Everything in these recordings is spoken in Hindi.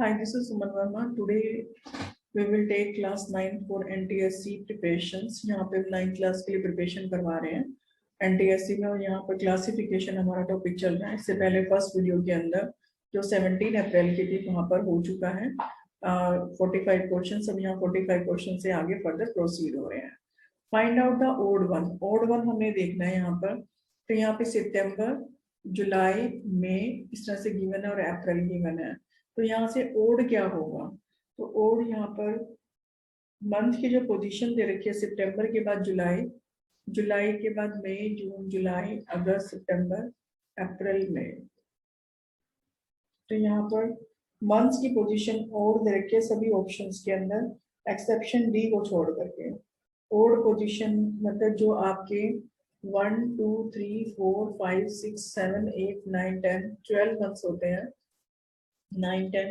Hi, this is Suman Verma. Today we will take class 9 for NTSC preparations. यहाँ पे 9th क्लास के लिए प्रिपरेशन करवा रहे हैं NTSC में, और यहाँ पर क्लासिफिकेशन हमारा टॉपिक चल रहा है। इससे पहले फर्स्ट वीडियो के अंदर जो 17 अप्रैल की थी वहाँ पर हो चुका है 45 क्वेश्चन। अब यहाँ 45 क्वेश्चन से आगे फर्दर प्रोसीड हो रहे हैं। Find out the odd one. Odd one हमें देखना है यहाँ पर। तो यहाँ पे सितंबर, जुलाई, मई इस तरह से गिवन है और अप्रैल गिवन है। तो यहाँ से ओड क्या होगा? तो ओड यहाँ पर मंथ की जो पोजीशन दे रखी है, सितंबर के बाद जुलाई, जुलाई के बाद मई, जून, जुलाई, अगस्त, सितंबर, अप्रैल, मई। तो यहाँ पर मंथ्स की पोजीशन ओड दे रखी है सभी ऑप्शंस के अंदर, एक्सेप्शन डी को छोड़ करके। ओड पोजीशन मतलब जो आपके 1 2 3 4 5 6 7 8 9 10 12 मंथ्स होते हैं, 9 10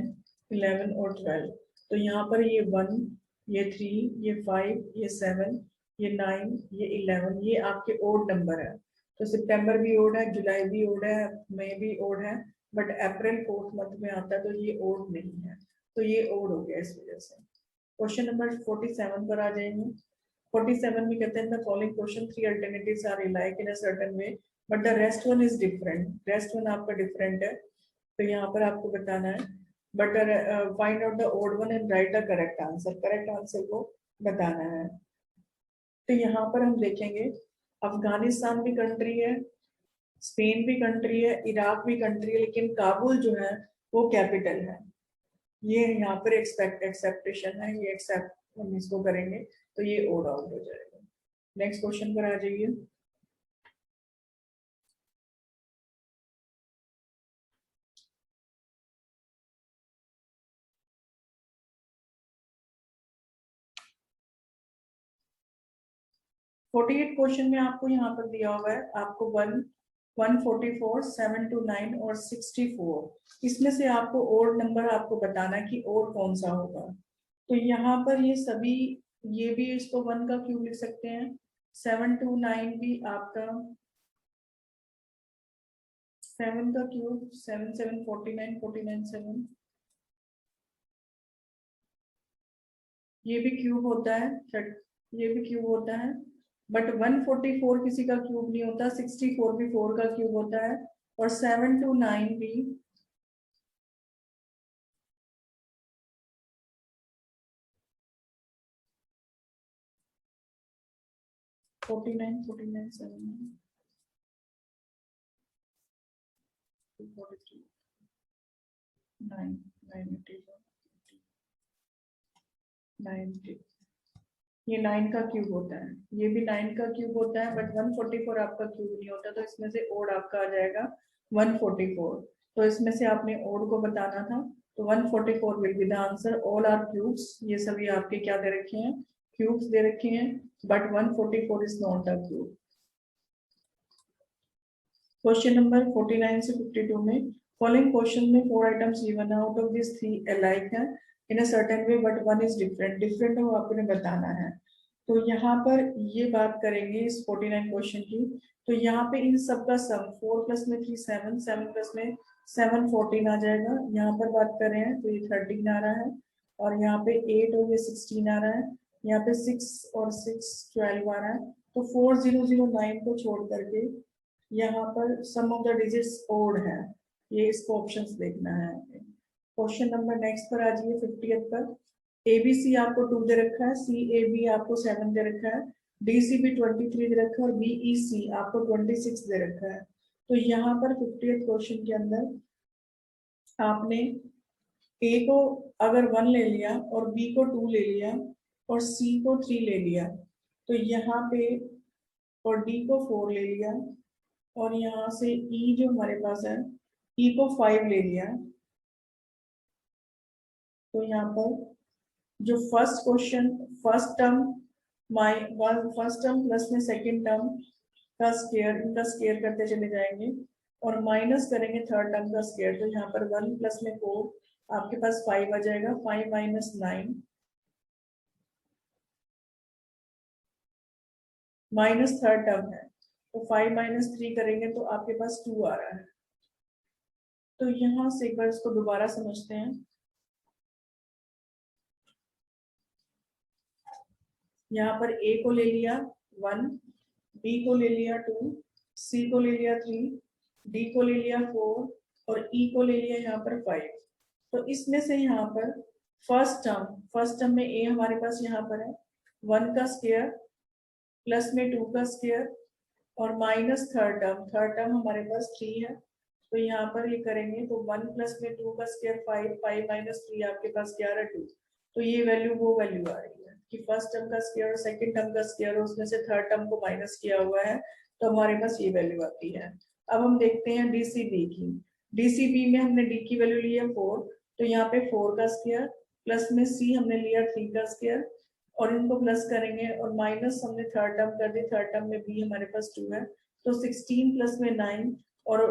11 और 12। तो यहाँ पर ये 1, ये 3, ये 5, ये 7, ये 9, ये 11, ये आपके ओड नंबर है। तो सितंबर भी ओड है, जुलाई भी ओड है, मई भी ओड है, बट अप्रैल 4th मंथ में आता है तो ये ओड नहीं है। तो ये ओड हो गया इस वजह से। क्वेश्चन नंबर 47 पर आ जाएंगे। 47 में कहते हैं the following question 3 alternatives are like in a certain way but the rest one is different. Rest one आपका डिफरेंट है, तो यहाँ पर आपको बताना है but find out the odd one and write the correct answer. Correct answer को बताना है। तो यहाँ पर हम देखेंगे अफगानिस्तान भी कंट्री है, स्पेन भी कंट्री है, इराक भी कंट्री है, लेकिन काबुल जो है वो कैपिटल है। ये यहाँ पर एक्सेप्टेशन है, ये एक्सेप्ट हम इसको करेंगे तो ये ओड आउट हो जाएगा। नेक्स्ट क्वेश्चन पर आ जाइए। फोर्टी एट क्वेश्चन में आपको यहाँ पर दिया हुआ है, आपको 144, 7 to 9 और 64, इसमें से आपको ओड नंबर आपको बताना है कि ओड कौन सा होगा। तो यहाँ पर ये सभी, ये भी इसको 1 का क्यूब लिख सकते हैं, 7 to 9 भी आपका 7 का क्यूब, 7 7 49, 49 7, ये भी क्यूब होता है, ये भी क्यूब होता है, बट 144 किसी का क्यूब नहीं होता, 64 भी 4 का क्यूब होता है, और 7 to 9 भी 49 49 7 43 9 90 90, ये 9 का क्यूब होता है, ये भी 9 का क्यूब होता है, बट 144 आपका क्यूब नहीं होता, तो इसमें से ओड आपका आ जाएगा 144। तो इसमें से आपने ओड को बताना था, तो 144 will be the answer. All are cubes, ये सभी आपके क्या दे रखे हैं, क्यूब्स दे रखे हैं, but 144 is not a cube. Question number 49 से 52 में फॉलोइंग क्वेश्चन में 4 items given out of this 3 alike है in a certain way but one is different. Different हो आपने बताना है। तो यहाँ पर ये बात करेंगे इस 49 क्वेश्चन की। तो यहाँ पे इन सब का सम 4 प्लस में 3 7, 7 प्लस में 7 14 आ जाएगा। यहाँ पर बात कर रहे हैं तो ये 13 आ रहा है, और यहाँ पे 8 और ये 16 आ रहा है, यहाँ पे 6 और 6 12 आ रहा है। तो 4009 को छोड़ करके यहाँ पर सम ऑफ द डिजिट्स ओड है, ये इसको ऑप्शंस देखना है। क्वेश्चन नंबर नेक्स्ट पर आ जाइए 50th पर। एबीसी आपको 2 दे रखा है, सी ए बी आपको 7 दे रखा है, डी सी बी 23 दे रखा है, और बीई सी आपको 26 दे रखा है। तो यहाँ पर 50th क्वेश्चन के अंदर आपने ए को अगर 1 ले लिया और बी को 2 ले लिया और सी को 3 ले लिया, तो यहाँ पे और डी को 4 ले लिया, और यहाँ से ई जो हमारे पास है, ई को 5 ले लिया। तो यहाँ पर जो first question, first term first term plus में सेकेंड टर्म का स्केयर, इनका स्केयर करते चले जाएंगे और माइनस करेंगे थर्ड टर्म का स्केयर। तो यहाँ पर 1 प्लस में 4 आपके पास 5 आ जाएगा, 5 माइनस 9 माइनस थर्ड टर्म है, तो 5 माइनस 3 करेंगे तो आपके पास 2 आ रहा है। तो यहाँ से एक बार इसको दोबारा समझते हैं। यहाँ पर ए को ले लिया 1, बी को ले लिया 2, सी को ले लिया 3, डी को ले लिया 4 और ई को ले लिया यहाँ पर 5। तो इसमें से यहाँ पर फर्स्ट टर्म में ए हमारे पास यहाँ पर है 1 का स्क्वायर प्लस में 2 का स्क्वायर और माइनस थर्ड टर्म हमारे पास 3 है। तो यहाँ पर ये करेंगे तो 1 प्लस में 2 का स्क्वायर 5, 5 माइनस 3 आपके पास क्या है 2। तो ये वैल्यू वो वैल्यू आ रही है कि फर्स्ट टर्म का स्क्वायर और सेकंड टर्म का स्क्वायर उसमें से थर्ड टर्म को माइनस किया हुआ है, तो हमारे पास ये वैल्यू आती है। अब हम देखते हैं डीसीबी की। डीसीबी में हमने डी की वैल्यू ली है 4, तो यहाँ पे 4 का स्क्वायर प्लस में सी हमने लिया 3 का स्क्वायर और इनको प्लस करेंगे और माइनस हमने थर्ड टर्म कर दी, थर्ड टर्म में बी हमारे पास 2 है तो 16 प्लस में 9 और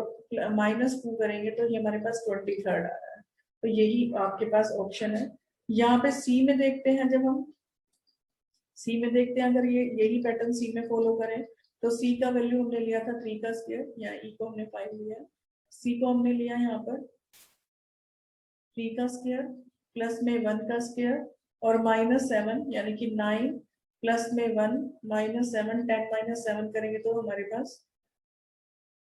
माइनस 2 करेंगे तो ये हमारे पास 23 आ रहा है। तो यही आपके पास ऑप्शन है। यहाँ पे सी में देखते हैं, जब हम सी में देखते हैं अगर ये यही पैटर्न सी में फॉलो करें तो सी का वैल्यू हमने लिया था 3 का स्क्वायर, यहाँ ई को हमने 5 लिया, सी को हमने लिया यहाँ पर 3 का स्क्वायर प्लस में 1 का स्क्वायर और माइनस 7 यानी कि 9 प्लस में 1 माइनस 7, 10 माइनस 7 करेंगे तो हमारे पास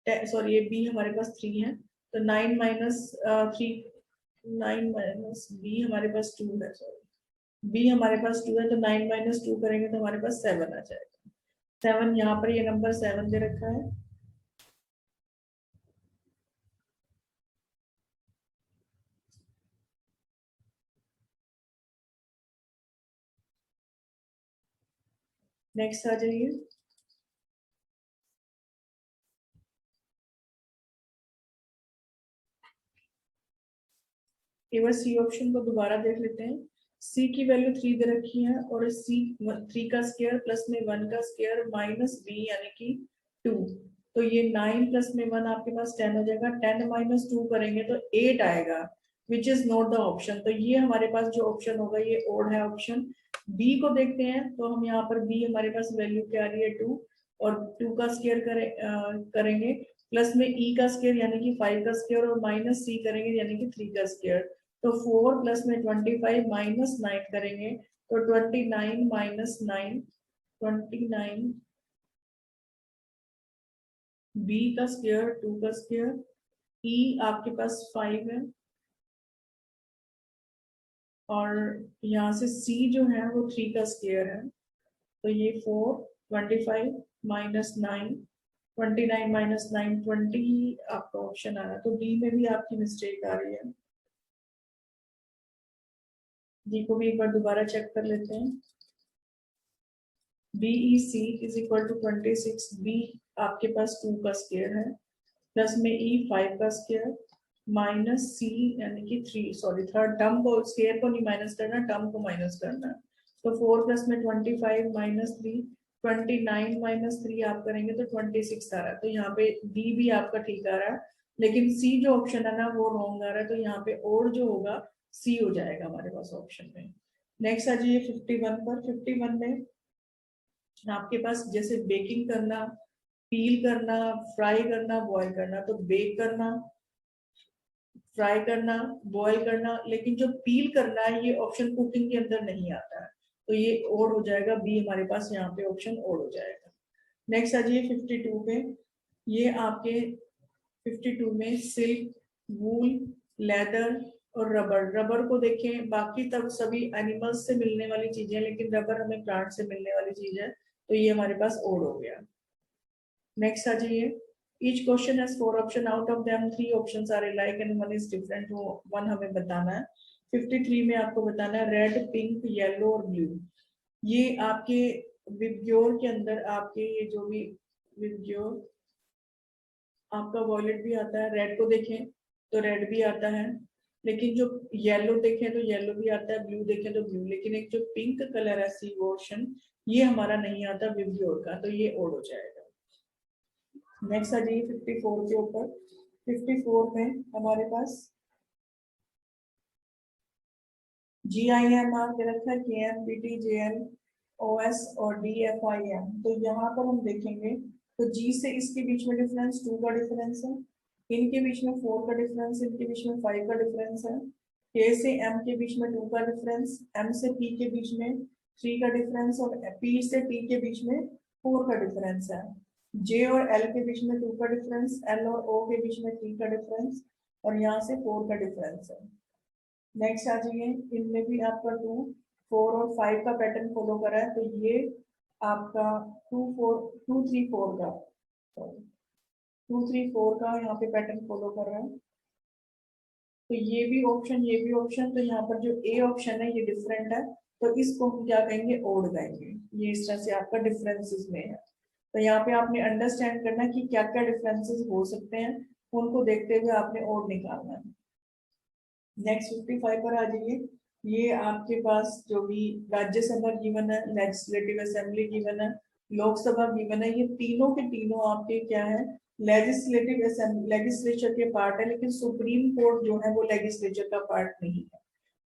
सॉरी ये बी हमारे पास 3 है तो 9 माइनस 3, 9 माइनस बी हमारे पास 2 है, सॉरी बी हमारे पास 2 है तो 9 माइनस 2 करेंगे तो हमारे पास 7 आ जाएगा। 7 यहाँ पर ये नंबर 7 दे रखा है। नेक्स्ट आ जाइए। एक बार सी ऑप्शन को दोबारा देख लेते हैं। सी की वैल्यू 3 दे रखी है और सी 3 का स्क्वायर प्लस में 1 का स्क्वायर माइनस बी यानी कि 2, तो ये 9 प्लस में 1 आपके पास 10 हो जाएगा। 10 माइनस 2 करेंगे तो 8 आएगा, which is not the option. तो ये हमारे पास जो ऑप्शन होगा ये ओड है ऑप्शन। बी को देखते हैं तो हम यहाँ पर बी हमारे पास वैल्यू क्या आ रही है 2 और 2 का स्क्वायर करेंगे प्लस में ई का स्क्वायर यानी कि 5 का स्क्वायर और माइनस सी करेंगे यानी कि 3 का स्क्वायर। तो 4 प्लस में 25 माइनस 9 करेंगे तो 29 माइनस 9, 29 बी का स्क्वायर 2 का स्क्वायर, ई आपके पास 5 है और यहाँ से सी जो है वो 3 का स्क्वायर है तो ये 4, 25 माइनस 9, 29 माइनस 9, 20 आपका ऑप्शन आया। तो डी में भी आपकी मिस्टेक आ रही है। डी को भी एक बार दोबारा चेक कर लेते हैं। BEC is equal to 26, B आपके पास 2 का स्क्वायर है प्लस में ई 5 का स्क्वायर माइनस सी यानी कि 3, सॉरी थर्ड टर्म को, स्क्वायर को नहीं माइनस करना, टर्म को माइनस करना है। तो 4 प्लस में 25 माइनस 3, 29 माइनस 3 आप करेंगे तो 26 आ रहा है। तो यहाँ पे डी भी आपका ठीक आ रहा है लेकिन सी जो ऑप्शन है ना वो रॉन्ग आ रहा है, तो यहाँ पे और जो होगा सी हो जाएगा हमारे पास ऑप्शन में। नेक्स्ट आ जाइए 51 पर। 51 में आपके पास जैसे बेकिंग करना, पील करना, फ्राई करना, बॉईल करना, तो बेक करना, फ्राई करना, बॉईल करना, लेकिन जो पील करना है ये ऑप्शन कुकिंग के अंदर नहीं आता है तो ये ओड हो जाएगा, बी हमारे पास यहाँ पे ऑप्शन ओड हो जाएगा। नेक्स्ट आ जाइए 52 पे। ये आपके 52 में सिल्क, वूल, लेदर और रबर। रबर को देखें, बाकी तब सभी एनिमल्स से मिलने वाली चीजें लेकिन रबर हमें प्लांट से मिलने वाली चीज है तो ये हमारे पास ओड हो गया। नेक्स्ट आ जाइए। each question has 4 option, out of them 3 options are alike and 1 is different, वो 1 हमें बताना है। 53 में आपको बताना है रेड, पिंक, येलो और ब्लू। ये आपके विबग्योर के अंदर आपके ये जो भी विबग्योर आपका वॉयलेट भी आता है, रेड को देखें तो रेड भी आता है लेकिन जो येलो देखें तो येलो भी आता है, ब्लू देखें तो ब्लू, लेकिन एक जो पिंक कलर है सी ओशन ये हमारा नहीं आता विबग्योर का, तो ये ओड हो जाएगा। नेक्स्ट आ जाइए 54 के ऊपर। 54 में हमारे पास GIMR दे रखा है, KM, BT, JL, OS और DFIM। तो यहाँ पर हम देखेंगे तो G से इसके बीच में डिफरेंस 2 का डिफरेंस है, इनके बीच में 4 का डिफरेंस, इनके बीच में 5 का डिफरेंस है, K से M के बीच में 2 का डिफरेंस, M से P के बीच में 3 का डिफरेंस, और P से T के बीच में 4 का डिफरेंस है। J और L के बीच में 2 का डिफरेंस, L और O के बीच में 3 का डिफरेंस, और यहाँ से 4 का डिफरेंस है। नेक्स्ट आ जाइए, इनमें भी आपका 2, 4 और 5 का पैटर्न फॉलो करा है, तो ये आपका 2, 4, 2, 3, 4 का 2, 3, 4 का यहाँ पे पैटर्न फॉलो कर रहा है। तो ये भी ऑप्शन, ये भी ऑप्शन, तो यहाँ पर जो ए ऑप्शन है ये डिफरेंट है, तो इसको हम क्या कहेंगे, ओड कहेंगे। ये इस तरह से आपका डिफरेंसेस में है। तो यहाँ पे आपने अंडरस्टैंड करना कि क्या क्या डिफरेंसेस हो सकते हैं, उनको देखते हुए आपने ओड निकालना है। नेक्स्ट 55 पर आ जाइए। ये आपके पास जो भी राज्यसभा गिवन है, लेजिस्लेटिव असेंबली गिवन है, लोकसभा गिवन है, ये तीनों के तीनों आपके क्या है, लेजिस्लेटिव असेंबली, लेजिस्लेचर के पार्ट है, लेकिन सुप्रीम कोर्ट जो है वो लेजिस्लेचर का पार्ट नहीं है।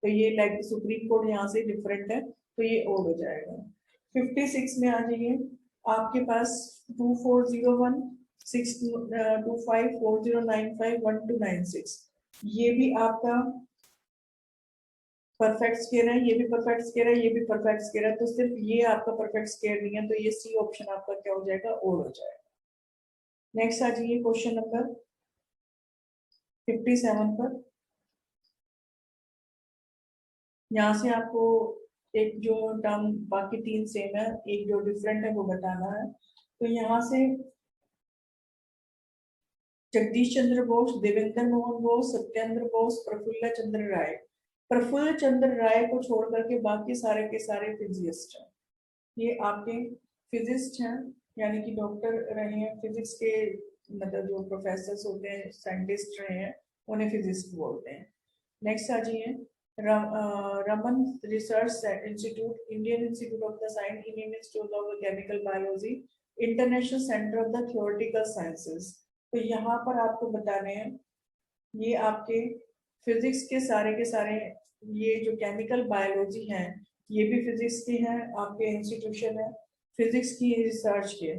तो ये सुप्रीम कोर्ट यहाँ से डिफरेंट है, तो ये और हो जाएगा। 56 में आ जाइए, आपके पास 2401, 625, 4095, 1296, ये भी आपका परफेक्ट स्केयर है, ये भी परफेक्ट स्केयर है, ये भी परफेक्ट स्केयर है, तो सिर्फ ये आपका परफेक्ट स्केयर नहीं है, तो ये सी ऑप्शन आपका क्या हो जाएगा, और हो जाएगा। नेक्स्ट आ जाइए क्वेश्चन नंबर 57 पर। यहाँ से आपको एक जो टर्म, बाकी तीन सेम है, एक जो डिफरेंट है वो बताना है। तो यहाँ से जगदीश चंद्र बोस, देवेंद्र मोहन बोस, सत्येंद्र बोस, प्रफुल्ल चंद्र राय। प्रफुल्ल चंद्र राय को छोड़ करके बाकी सारे के सारे फिजिस्ट हैं। ये आपके फिजिस्ट हैं, यानी कि डॉक्टर रहे हैं, फिजिक्स के मतलब जो प्रोफेसर होते हैं, साइंटिस्ट रहे हैं, उन्हें फिजिस्ट बोलते हैं। नेक्स्ट आ जाइए, Raman research institute, Indian institute of the science, Indian institute of chemical biology, international centre of the theoretical sciences. तो यहाँ पर आपको बताने हैं, ये आपके फिजिक्स के सारे ये जो केमिकल बायोलॉजी हैं, ये भी फिजिक्स की हैं, आपके इंस्टीट्यूशन है फिजिक्स की रिसर्च के।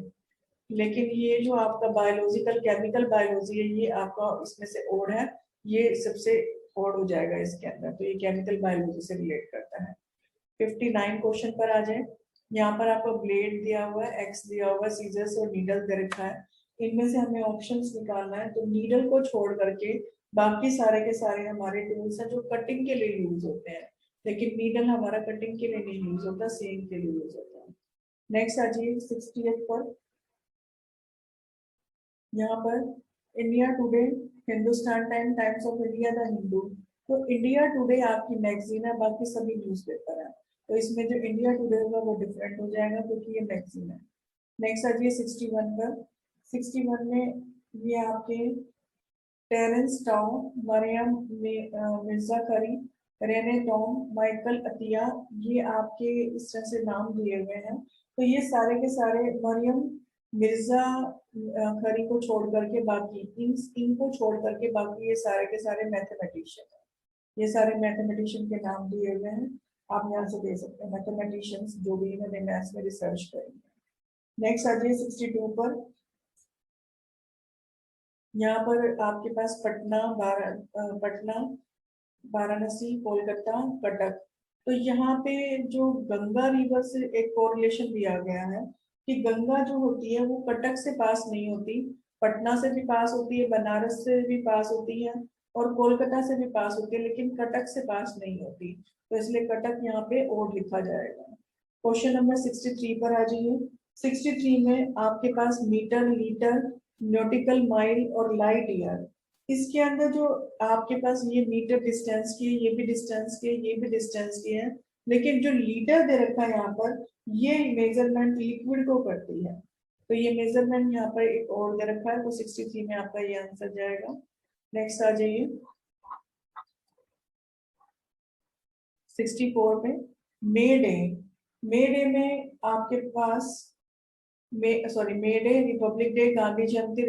लेकिन ये जो आपका बायोलॉजिकल केमिकल बायोलॉजी है, ये आपका इसमें से ओड है, ये सबसे ओड हो जाएगा इसके अंदर, तो ये केमिकल बायोलॉजी से रिलेट करता है। 59 क्वेश्चन पर आ जाए। यहाँ पर आपको ब्लेड दिया हुआ है, एक्स दिया हुआ है, सीजर्स और नीडल दे रखा है। इनमें से हमें ऑप्शंस निकालना है, तो नीडल को छोड़ करके बाकी सारे के सारे हमारे टूल्स हैं जो कटिंग के लिए यूज होते हैं, लेकिन नीडल हमारा कटिंग के लिए नहीं यूज होता, सेम के लिए यूज होता है। नेक्स्ट आ जाइए 68 पर। यहाँ पर India today, Hindustan time, times of India, the Hindu. तो इंडिया टुडे आपकी मैगजीन है, बाकी सभी न्यूज़पेपर है, तो इसमें जो इंडिया टुडे होगा वो डिफरेंट हो जाएगा क्योंकि ये मैगजीन है। नेक्स्ट आ जाइए 61 पर। 61 में ये आपके टेरेंस टाउन, मरियम मिर्जा करी, रेने टॉम, माइकल अतिया, ये आपके इस तरह से नाम दिए हुए हैं। तो ये सारे के सारे मरियम मिर्जा खरी को छोड़ करके बाकी इनको छोड़ करके बाकी ये सारे के सारे मैथमेटिशियन है। ये सारे मैथमेटिशियन के नाम दिए हुए हैं, आप यहाँ से दे सकते हैं, मैथमेटिशियंस जो भी इन्होंने मैथ्स में रिसर्च करी है। नेक्स्ट आ जाइए 62 पर। यहाँ पर आपके पास पटना, वाराणसी, कोलकाता, कटक। तो यहाँ पे जो गंगा रिवर से एक कोरिलेशन दिया गया है कि गंगा जो होती है वो कटक से पास नहीं होती, पटना से भी पास होती है, बनारस से भी पास होती है, और कोलकाता से भी पास होती है, लेकिन कटक से पास नहीं होती, तो इसलिए कटक यहाँ पे और लिखा जाएगा। क्वेश्चन नंबर 63 पर आ जाइए। 63 में आपके पास मीटर, लीटर, नॉटिकल माइल और लाइट ईयर। इसके अंदर जो आपके पास ये मीटर डिस्टेंस की है, ये भी डिस्टेंस की है, ये भी डिस्टेंस की है, लेकिन जो लीटर दे रखा है यहाँ पर, ये मेजरमेंट लिक्विड को करती है, तो ये मेजरमेंट यहाँ पर एक और दे रखा है, तो 63 में आपका ये आंसर जाएगा। नेक्स्ट आ जाइए 64 में, मे डे। मे डे में आपके पास मे डे, रिपब्लिक डे, गांधी जयंती,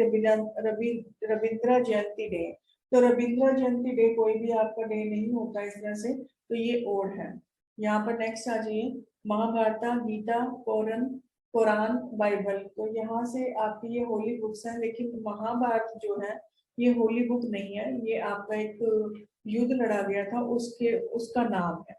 रविंद्र जयंती डे। तो रविंद्र जयंती डे कोई भी आपका डे नहीं होता इस तरह से, तो ये ओड है। यहाँ पर नेक्स्ट आ जाइए, महाभारत, गीता, कुरान, बाइबल। तो यहाँ से आपकी ये होली बुक्स हैं, लेकिन महाभारत जो है ये होली बुक नहीं है, ये आपका एक युद्ध लड़ा गया था उसके उसका नाम है।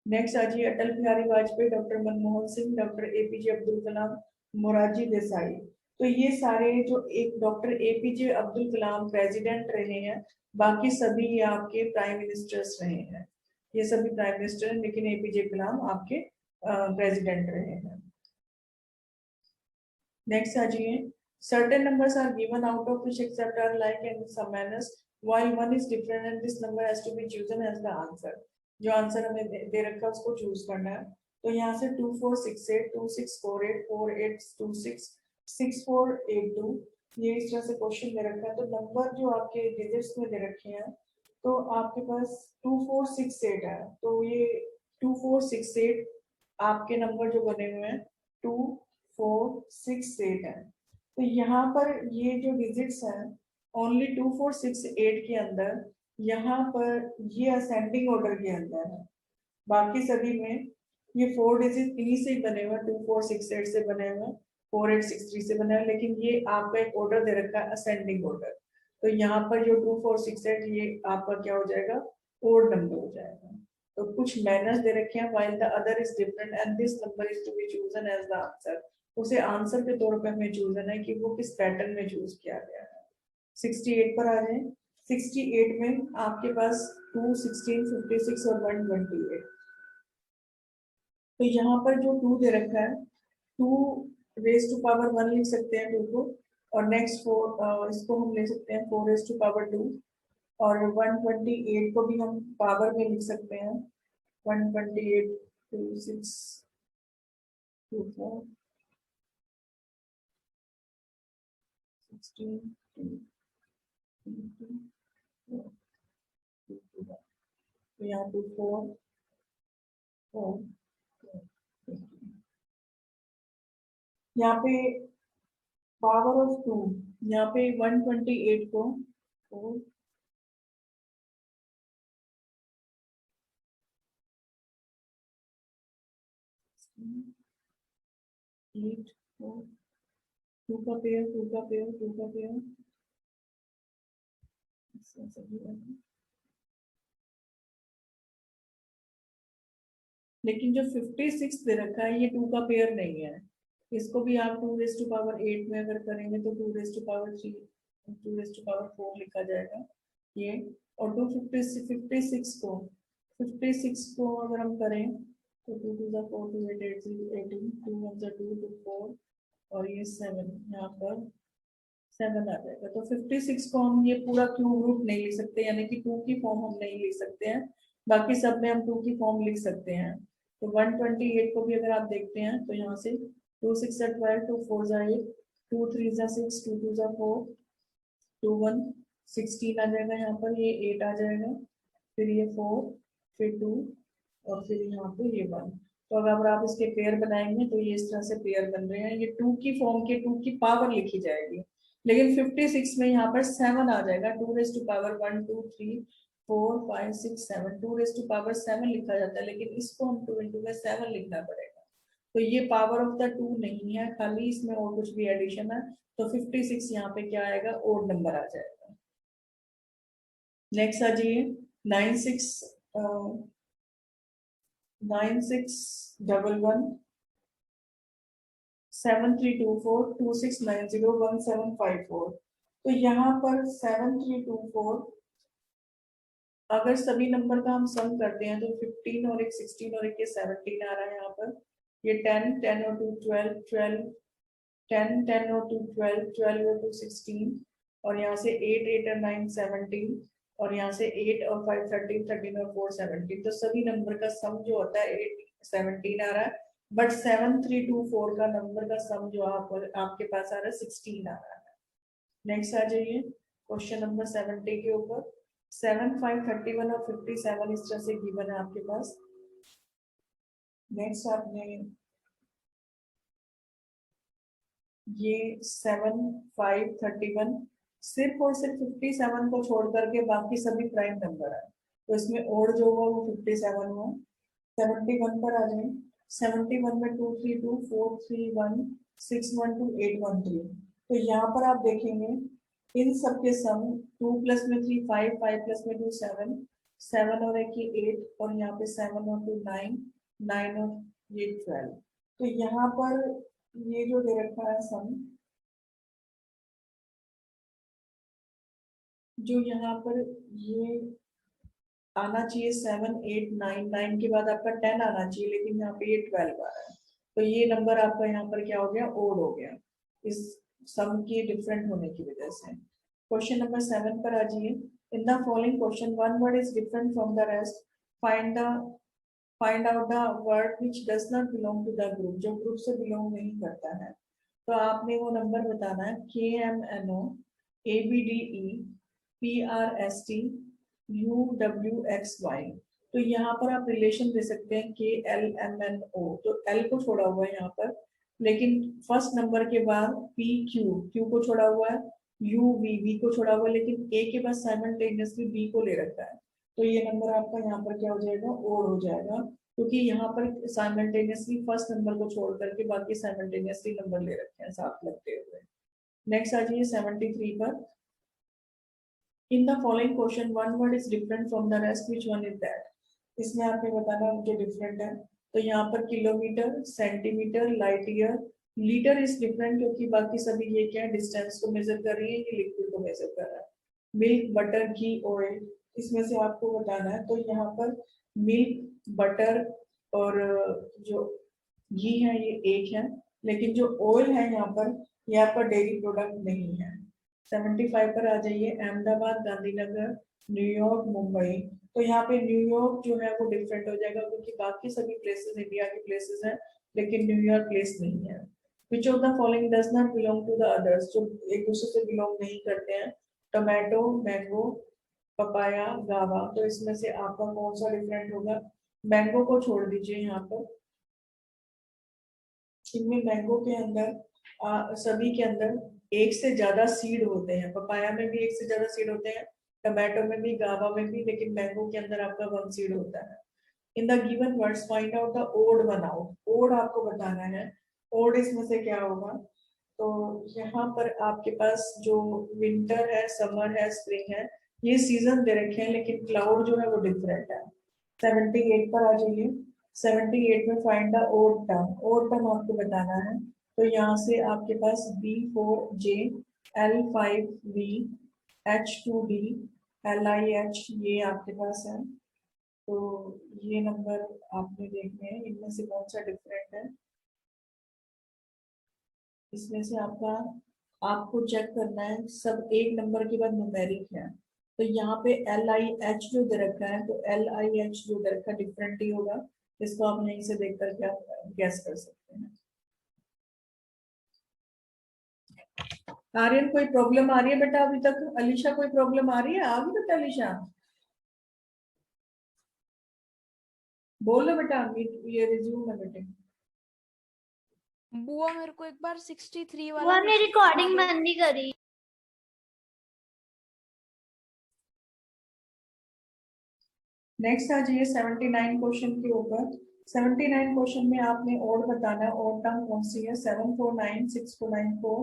नेक्स्ट आ जाइए Atal Bihari Vajpayee, doctor Manmohan Singh, doctor APJ Abdul Kalam, Morarji Desai. तो ये सारे जो एक doctor APJ Abdul Kalam president रहे हैं, बाकी सभी ये आपके प्राइम मिनिस्टर्स रहे हैं। ये सभी प्राइम मिनिस्टर हैं, लेकिन एपीजे कलाम आपके प्रेसिडेंट रहे हैं। नेक्स्ट आ जाइए, certain numbers are given out of which except are like in some manners while one is different and this number has to be chosen as the answer। जो आंसर हमें दे रखा है उसको चूज करना है। तो यहाँ से 2468 2648 4826 6482 ये इस तरह से क्वेश्चन दे रखा है। तो नंबर जो आपके डिजिट्स में दे रखे हैं, तो आपके पास 2468 है, तो ये 2468 आपके नंबर जो बने हुए हैं 2468 है। तो यहाँ पर ये जो डिजिट्स हैं ओनली 2468 के अंदर, यहाँ पर ये असेंडिंग ऑर्डर के अंदर है। बाकी सभी में ये 4 डिजिट इन्हीं से ही बने हुए, 2468 से बने हुए, 4863 से बने हुए, लेकिन ये आपका एक ऑर्डर दे रखा है असेंडिंग ऑर्डर। तो यहाँ पर जो 2468 ये आपका क्या हो जाएगा, ओड नंबर हो जाएगा। तो कुछ मैनर्स दे रखे हैं while the other is different and this number is to be chosen as the answer। उसे आंसर के तौर पे हमें चूजन है कि वो किस पैटर्न में चूज किया गया है। 68 पर आ जाए। 68 में आपके पास 2, 16, 56 और 128। तो यहाँ पर जो 2 दे रखा है, 2 रेज टू पावर 1 लिख सकते हैं 2 को, और नेक्स्ट 4 इसको हम ले सकते हैं 4 रेज टू पावर 2, और 128 को भी हम पावर में लिख सकते हैं 128 2 6 2 4 16 2 2 तो यहाँ पे 4 4 यहाँ पे पावर ऑफ 2, यहाँ पे 128 को 4 8 4 2 का पेयर 2 का पेयर 2 का पेयर, लेकिन जो 56 दे रखा है ये 2 का पेयर नहीं है। इसको भी आप 2 रेज टू पावर 8 में अगर करेंगे तो 2 raise to power 3 2 raise to power 4 लिखा जाएगा ये। और 56 को अगर हम करें तो 2 2 4 2 8 8 18 2 1 2 2 4 और ये 7, यहाँ पर 7 आ जाएगा। तो 56 को हम ये पूरा क्यूब रूट नहीं लिख सकते, यानी कि 2 की फॉर्म हम नहीं लिख सकते हैं, बाकी सब में हम 2 की फॉर्म लिख सकते हैं। तो 128 को भी अगर आप देखते हैं तो यहाँ से 2 6 12 2 4 8 2 3 6 2 2 4 2 1 16 आ जाएगा, यहाँ पर ये 8 आ जाएगा, फिर ये 4 फिर 2 और फिर यहाँ पे ये 1। तो अगर आप इसके पेयर बनाएंगे तो ये इस तरह से पेयर बन रहे हैं। ये 2 की फॉर्म के 2 की पावर लिखी जाएगी, लेकिन 56 में यहाँ पर 7 आ जाएगा। 2 raise to power 1 2 3 4 5 6 7 2 raise to power 7 लिखा जाता है, लेकिन इसको हम 2 इंटू में 7 लिखना पड़ेगा। तो ये पावर ऑफ द 2 नहीं है, खाली इसमें और कुछ भी एडिशन है। तो 56 यहाँ पे क्या आएगा, ओड नंबर आ जाएगा। नेक्स्ट आ जाइए 96 9611 7324 2690 1754। तो यहाँ पर 7324 अगर सभी नंबर का हम सम करते हैं तो 15 और एक 16 और एक ये 17 आ रहा है। यहाँ पर ये 10 10 और 2 12 12 10 10 और 2 12 12 और 2 16 और यहाँ से 8 8 और 9 17 और यहाँ से 8 और 5 13 13 और 4 17। तो सभी नंबर का सम जो होता है 8 17 आ रहा है, बट 7324 का नंबर का सम जो आपके पास आ रहा है 16 आ रहा है। नेक्स्ट आ जाइए क्वेश्चन नंबर 70 के ऊपर। 7 5 31 और 57 इस तरह से गिवन है आपके पास। नेक्स्ट आपने ये 7 5 31 सिर्फ और सिर्फ 57 को छोड़ करके बाकी सभी प्राइम नंबर है, तो इसमें और जो हुआ वो 57 हुआ। 71 पर आ जाए। 71 में 2 3 2 4 3 1 6 1 2 8 1 3। तो यहाँ पर आप देखेंगे इन सब के सम 2 प्लस में 3 5 5 प्लस में 2 7 7 और 1 ये 8 और यहाँ पे 7 और 2 9, 9 और ये 12। तो यहाँ पर ये जो दे रखा है सम, जो यहाँ पर ये आना चाहिए 7 8 9, 9 के बाद आपका 10 आना चाहिए, लेकिन यहाँ पे ये 12 आ रहा है। तो ये नंबर आपका यहाँ पर क्या हो गया, ओड हो गया, इस सम के डिफरेंट होने की वजह से। क्वेश्चन नंबर 7 पर आ जाइए। In the following question one word is different from the rest, find out the word which does not belong to the group, जो ग्रुप से बिलोंग नहीं करता है। तो आपने वो नंबर बताना है, KMNO ABDE PRST UWXY। तो यहाँ पर आप रिलेशन दे सकते हैं KLMNO, तो L को छोड़ा हुआ है यहाँ पर, लेकिन फर्स्ट नंबर के बाद PQ को छोड़ा हुआ है, UV को छोड़ा हुआ है, लेकिन A के बाद साइमल्टेनियसली B को ले रखा है। तो ये नंबर आपका यहाँ पर क्या हो जाएगा, ओड हो जाएगा, क्योंकि यहाँ पर साइमल्टेनियसली फर्स्ट नंबर को छोड़ करके बाकी साइमल्टेनियसली नंबर ले रखे हैं साथ लगते हुए। नेक्स्ट आ जाइए 73 पर। इन the following question one word is different from the rest, which one is that. इसमें आपने बताना जो डिफरेंट है। तो यहाँ पर kilometre, centimetre, light year, litre is different क्योंकि बाकी सभी ये क्या है, डिस्टेंस को मेजर कर रही है, ये लिक्विड को मेजर कर रहा है। मिल्क, बटर, घी, ऑयल, इसमें से आपको बताना है। तो यहाँ पर मिल्क, बटर और जो घी है ये एक है, लेकिन जो ऑयल है यहाँ पर, ये आपका डेयरी प्रोडक्ट नहीं है। 75 पर आ जाइए। अहमदाबाद, गांधीनगर, न्यूयॉर्क, मुंबई। तो यहाँ पे न्यूयॉर्क जो है वो डिफरेंट हो जाएगा क्योंकि बाकी सभी प्लेसेस इंडिया के प्लेसेस हैं, लेकिन न्यूयॉर्क प्लेस नहीं है। Which of the following does not belong to the others, जो एक दूसरे से बिलोंग नहीं करते हैं। टोमेटो, मैंगो, पपाया, गावा। तो इसमें से आपका कौन सा डिफरेंट होगा, मैंगो को छोड़ दीजिए यहाँ पर। इनमें मैंगो के अंदर सभी के अंदर एक से ज्यादा सीड होते हैं, पपाया में भी एक से ज्यादा सीड होते हैं, टमाटो में भी, गावा में भी, लेकिन मैंगो के अंदर आपका 1 सीड होता है। In the given words find out the odd one out. Odd आपको बताना है, ओड इसमें से क्या होगा। तो यहाँ पर आपके पास जो विंटर है, समर है, स्प्रिंग है, ये सीजन दे रखे हैं, लेकिन क्लाउड जो है वो डिफरेंट है। 78 पर आ जाइए। 78 में find the odd term. Odd term आपको बताना है। तो यहाँ से आपके पास B4J, L5V, H2D, LIH ये आपके पास है। तो ये नंबर आपने देखने हैं, इनमें से कौन सा डिफरेंट है। इसमें से आपको चेक करना है, सब एक नंबर के बाद न्यूमेरिक है। तो यहाँ पे LIH जो दे रखा है, तो LIH जो दे रखा है डिफरेंट ही होगा। इसको आप यहीं से देख करके आप गैस कर सकते हैं। आर्यन कोई प्रॉब्लम आ रही है बेटा अभी तक? अलीशा कोई प्रॉब्लम आ रही है? आ गई बेटा अलीशा? बोलो बेटा, ये रिज्यूम है बेटे। बुआ मेरे को एक बार 63 वाला वो ने रिकॉर्डिंग बंद नहीं करी। नेक्स्ट आ जाइए 79 क्वेश्चन के ऊपर। 79 क्वेश्चन में आपने ओड बताना है। ओड टर्म कौन सी है, 749, 6494,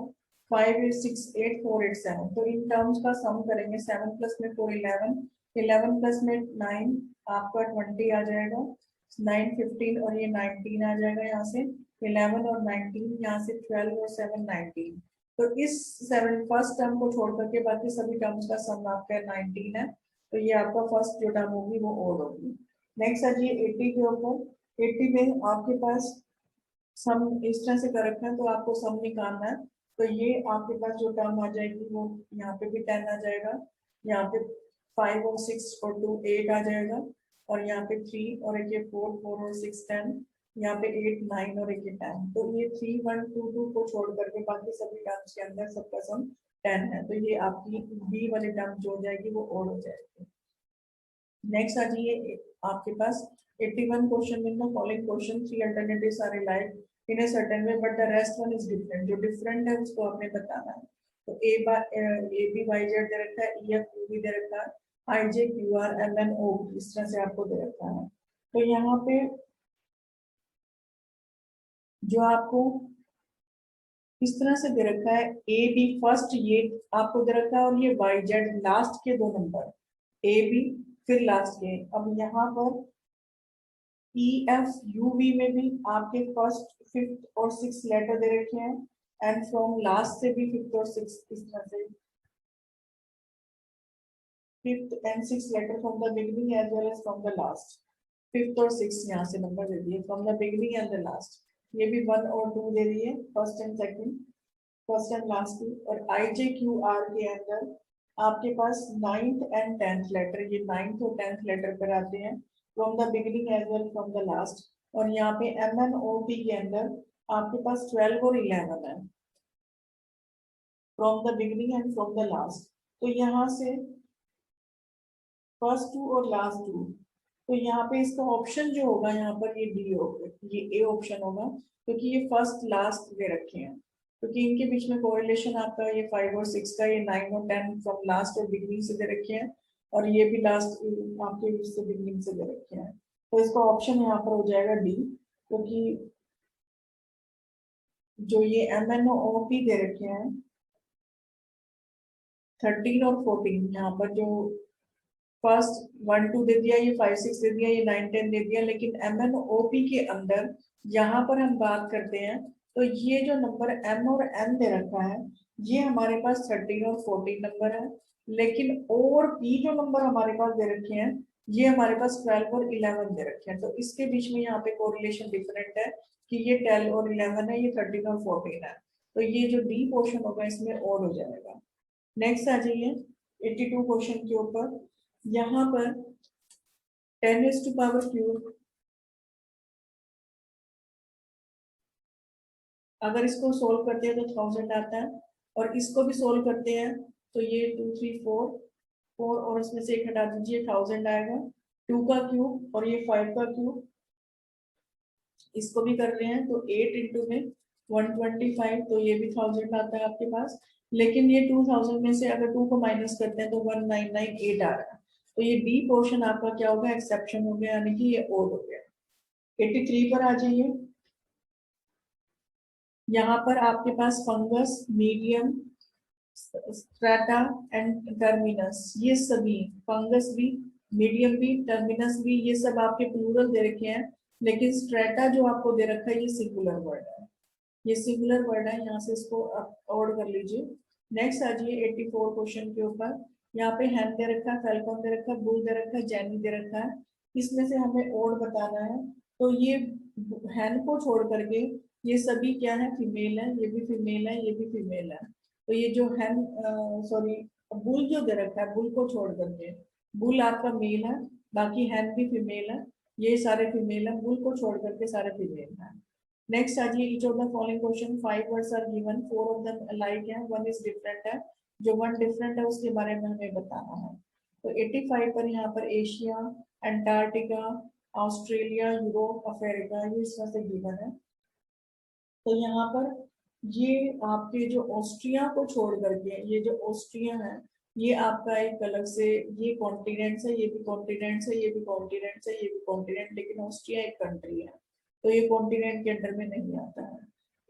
5868, 487। तो इन टर्म्स का सम करेंगे। 7 प्लस में 4 11, 11 प्लस में 9 आपका 20 आ जाएगा, 9 15 और ये 19 आ जाएगा यहाँ से, 11 और 19 यहाँ से 12 और 7 19। तो इस 7 फर्स्ट टर्म को छोड़ करके बाकी सभी टर्म्स का सम आपका 19 है। तो ये आपका फर्स्ट जो टर्म होगी वो ओड होगी। नेक्स्ट आ जाइए 80 के ऊपर। 80 में आपके पास सम इस तरह से कर रखना है, तो आपको सम निकालना है। तो ये आपके पास जो टर्म आ जाएगी वो यहाँ पे भी 10 आ जाएगा, यहाँ पे 5 और 6 और 2 8 आ जाएगा, और यहाँ पे 3 और एक ये 4 4 और 6 10, यहाँ पे 8 9 और एक 10। तो ये 3 1 2 2 को छोड़ करके बाकी सभी टर्म्स के अंदर सबका सम 10 है। तो ये आपकी बी वाली टर्म जो हो जाएगी वो ओड हो जाएगी। नेक्स्ट आ जाइए आपके पास 81 क्वेश्चन में following question 3 alternatives are alike in a certain way but the rest one is different. जो डिफरेंट है उसको आपने बताना है। तो ए बी वाई जेड दे रखा है, ई एफ यू भी दे रखा है, I J Q R M N O इस तरह से आपको दे रखा है। तो यहाँ पे जो आपको इस तरह से दे रखा है, ए बी फर्स्ट ये आपको दे रखा है, और ये वाई जेड लास्ट के दो नंबर ए बी फिर लास्ट के। अब यहाँ पर EFUV में भी आपके फर्स्ट, फिफ्थ और सिक्स लेटर दे रखे हैं, एंड फ्रॉम लास्ट से भी फिफ्थ और सिक्स, इस तरह से fifth and six letter from the beginning as well as from the last. Fifth और सिक्स यहाँ से नंबर दे दिए from the beginning and the last. ये भी 1 और 2 दे दिए, first and second, first and last की। और IJQR के अंदर आपके पास 9th एंड 10th लेटर, ये 9th और 10th लेटर पर आते हैं from the beginning as well from the last. और यहाँ पे MNOP के अंदर आपके पास 12 और 11 है, from the beginning and from the last. तो यहाँ से फर्स्ट 2 और लास्ट 2, तो यहाँ पे इसका ऑप्शन जो होगा यहाँ पर ये डी होगा, ये ए ऑप्शन होगा, क्योंकि ये फर्स्ट लास्ट दे रखे हैं, क्योंकि इनके बीच में कोरिलेशन आपका ये 5 और 6 का, ये 9 और 10 फ्रॉम लास्ट और बिगिनिंग से दे रखे हैं, और ये भी लास्ट आपके बीच से बिगिनिंग से दे रखे हैं। तो इसका ऑप्शन यहाँ पर हो जाएगा डी, क्योंकि जो ये MNOP दे रखे हैं 13 और 14, यहाँ पर जो फर्स्ट 1 2 दे दिया, ये 5 6 दे दिया, ये 9 10 दे दिया, लेकिन MNOP के अंदर यहाँ पर हम बात करते हैं तो ये जो नंबर M और N दे रखा है, ये हमारे पास 13 और 14 नंबर है, लेकिन और P जो नंबर हमारे पास दे रखे हैं, ये हमारे पास 12 और 11 दे रखे हैं। तो इसके बीच में यहाँ पे कोरिलेशन डिफरेंट है कि ये 12 और 11 है, ये 13 और 14 है। तो ये जो डी पोर्शन होगा इसमें और हो जाएगा। नेक्स्ट आ जाइए 82 क्वेश्चन के ऊपर। यहाँ पर 10⁻³ अगर इसको सोल्व करते हैं तो 1000 आता है, और इसको भी सोल्व करते हैं तो ये 2 3 4 और इसमें से एक हटा दीजिए, 1000 आएगा। 2 का क्यूब और ये 5 का क्यूब, इसको भी कर रहे हैं तो 8 इंटू में 125, तो ये भी 1000 आता है आपके पास। लेकिन ये 2000 में से अगर 2 को माइनस करते हैं तो 1998 आ रहा है। तो ये डी पोर्शन आपका क्या होगा, एक्सेप्शन हो गया, यानी कि ये ओड हो गया। 83 पर आ जाइए। यहाँ पर आपके पास fungus, medium, strata and terminus, ये सभी, फंगस भी, मीडियम भी, टर्मिनस भी, ये सब आपके प्लूरल दे रखे हैं, लेकिन स्ट्रेटा जो आपको दे रखा है ये सिंगुलर वर्ड है, ये सिंगुलर वर्ड है, यहाँ से इसको ऑड कर लीजिए। नेक्स्ट आ जाइए 84 क्वेश्चन के ऊपर। यहाँ पे हैन दे रखा है, फैल्कन दे रखा है, बुल दे रखा है, जैनी दे रखा है, इसमें से हमें ऑड बताना है। तो ये हैन को छोड़ करके ये सभी क्या है, फीमेल है, ये भी फीमेल है, ये भी फीमेल है। तो ये जो हैन, सॉरी, बुल जो दे रखा है, बुल को छोड़ करके, बुल आपका मेल है, बाकी हैन भी फीमेल है, ये सारे फीमेल है, बुल को छोड़ करके सारे फीमेल है। नेक्स्ट आ जाइए, each of the following question 5 words are given, 4 of them alike है, 1 is different है, जो 1 different है उसके बारे में हमें बताना है। तो 85 पर यहाँ पर Asia, Antarctica, Australia, Europe, Africa, ये इस तरह से गिवन है। तो यहाँ पर ये आपके जो ऑस्ट्रिया को छोड़ करके, ये जो ऑस्ट्रिया है, ये आपका एक अलग से, ये कॉन्टिनेंट्स है, ये भी कॉन्टिनेंट्स है, ये भी कॉन्टिनेंट्स है, ये भी कॉन्टिनेंट, लेकिन ऑस्ट्रिया एक कंट्री है, तो ये कॉन्टिनेंट के अंडर में नहीं आता है।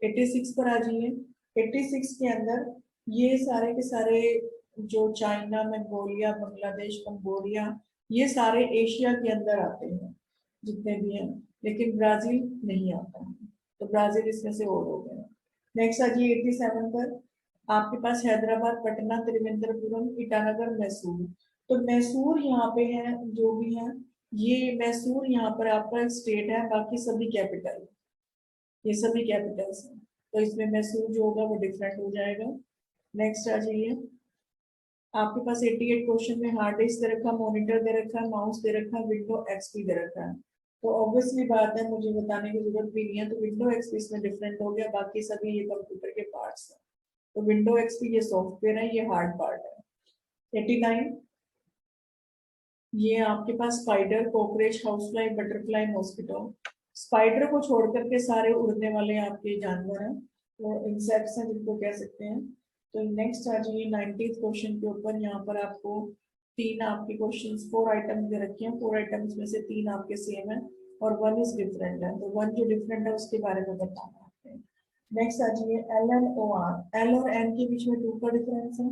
86 पर आ जाइए। 86 के अंदर ये सारे के सारे जो चाइना, मंगोलिया, बांग्लादेश, कंबोडिया, ये सारे एशिया के अंदर आते हैं जितने भी हैं, लेकिन ब्राजील नहीं आता है, तो ब्राजील इसमें से और हो गया। नेक्स्ट आ जाइए 87 पर। आपके पास हैदराबाद, पटना, त्रिवेंद्रपुरम, ईटानगर, मैसूर। तो मैसूर यहाँ पे है, जो भी है, ये मैसूर यहाँ पर आपका एक स्टेट है, बाकी सभी कैपिटल, ये सभी कैपिटल्स हैं, तो इसमें मैसूर जो होगा वो डिफरेंट हो जाएगा। नेक्स्ट आ जाइए। आपके पास 88 क्वेश्चन में हार्ड डिस्क दे रखा, मॉनिटर दे रखा, माउस दे रखा, विंडो एक्सपी दे रखा है। तो ऑब्वियसली बात है, मुझे बताने की जरूरत भी नहीं है, तो विंडो एक्सपी इसमें डिफरेंट हो गया, बाकी सभी ये कंप्यूटर के पार्ट्स हैं। तो विंडो एक्सपी ये सॉफ्टवेयर है, ये हार्ड पार्ट है। 89, ये आपके पास spider, cockroach, housefly, butterfly, mosquito. Spider को छोड़ करके सारे उड़ने वाले आपके जानवर हैं, वो इंसेक्ट्स हैं जिनको कह सकते हैं। तो नेक्स्ट आ जाइए 90th क्वेश्चन के ऊपर। यहाँ पर आपको 3 आपके क्वेश्चंस, 4 आइटम्स दे रखे हैं, 4 आइटम्स में से 3 आपके सेम है और 1 इज डिफरेंट है, तो 1 जो डिफरेंट है उसके बारे में बताना है। नेक्स्ट आ जाइए LNOR, L और N के बीच में 2 का डिफरेंस है,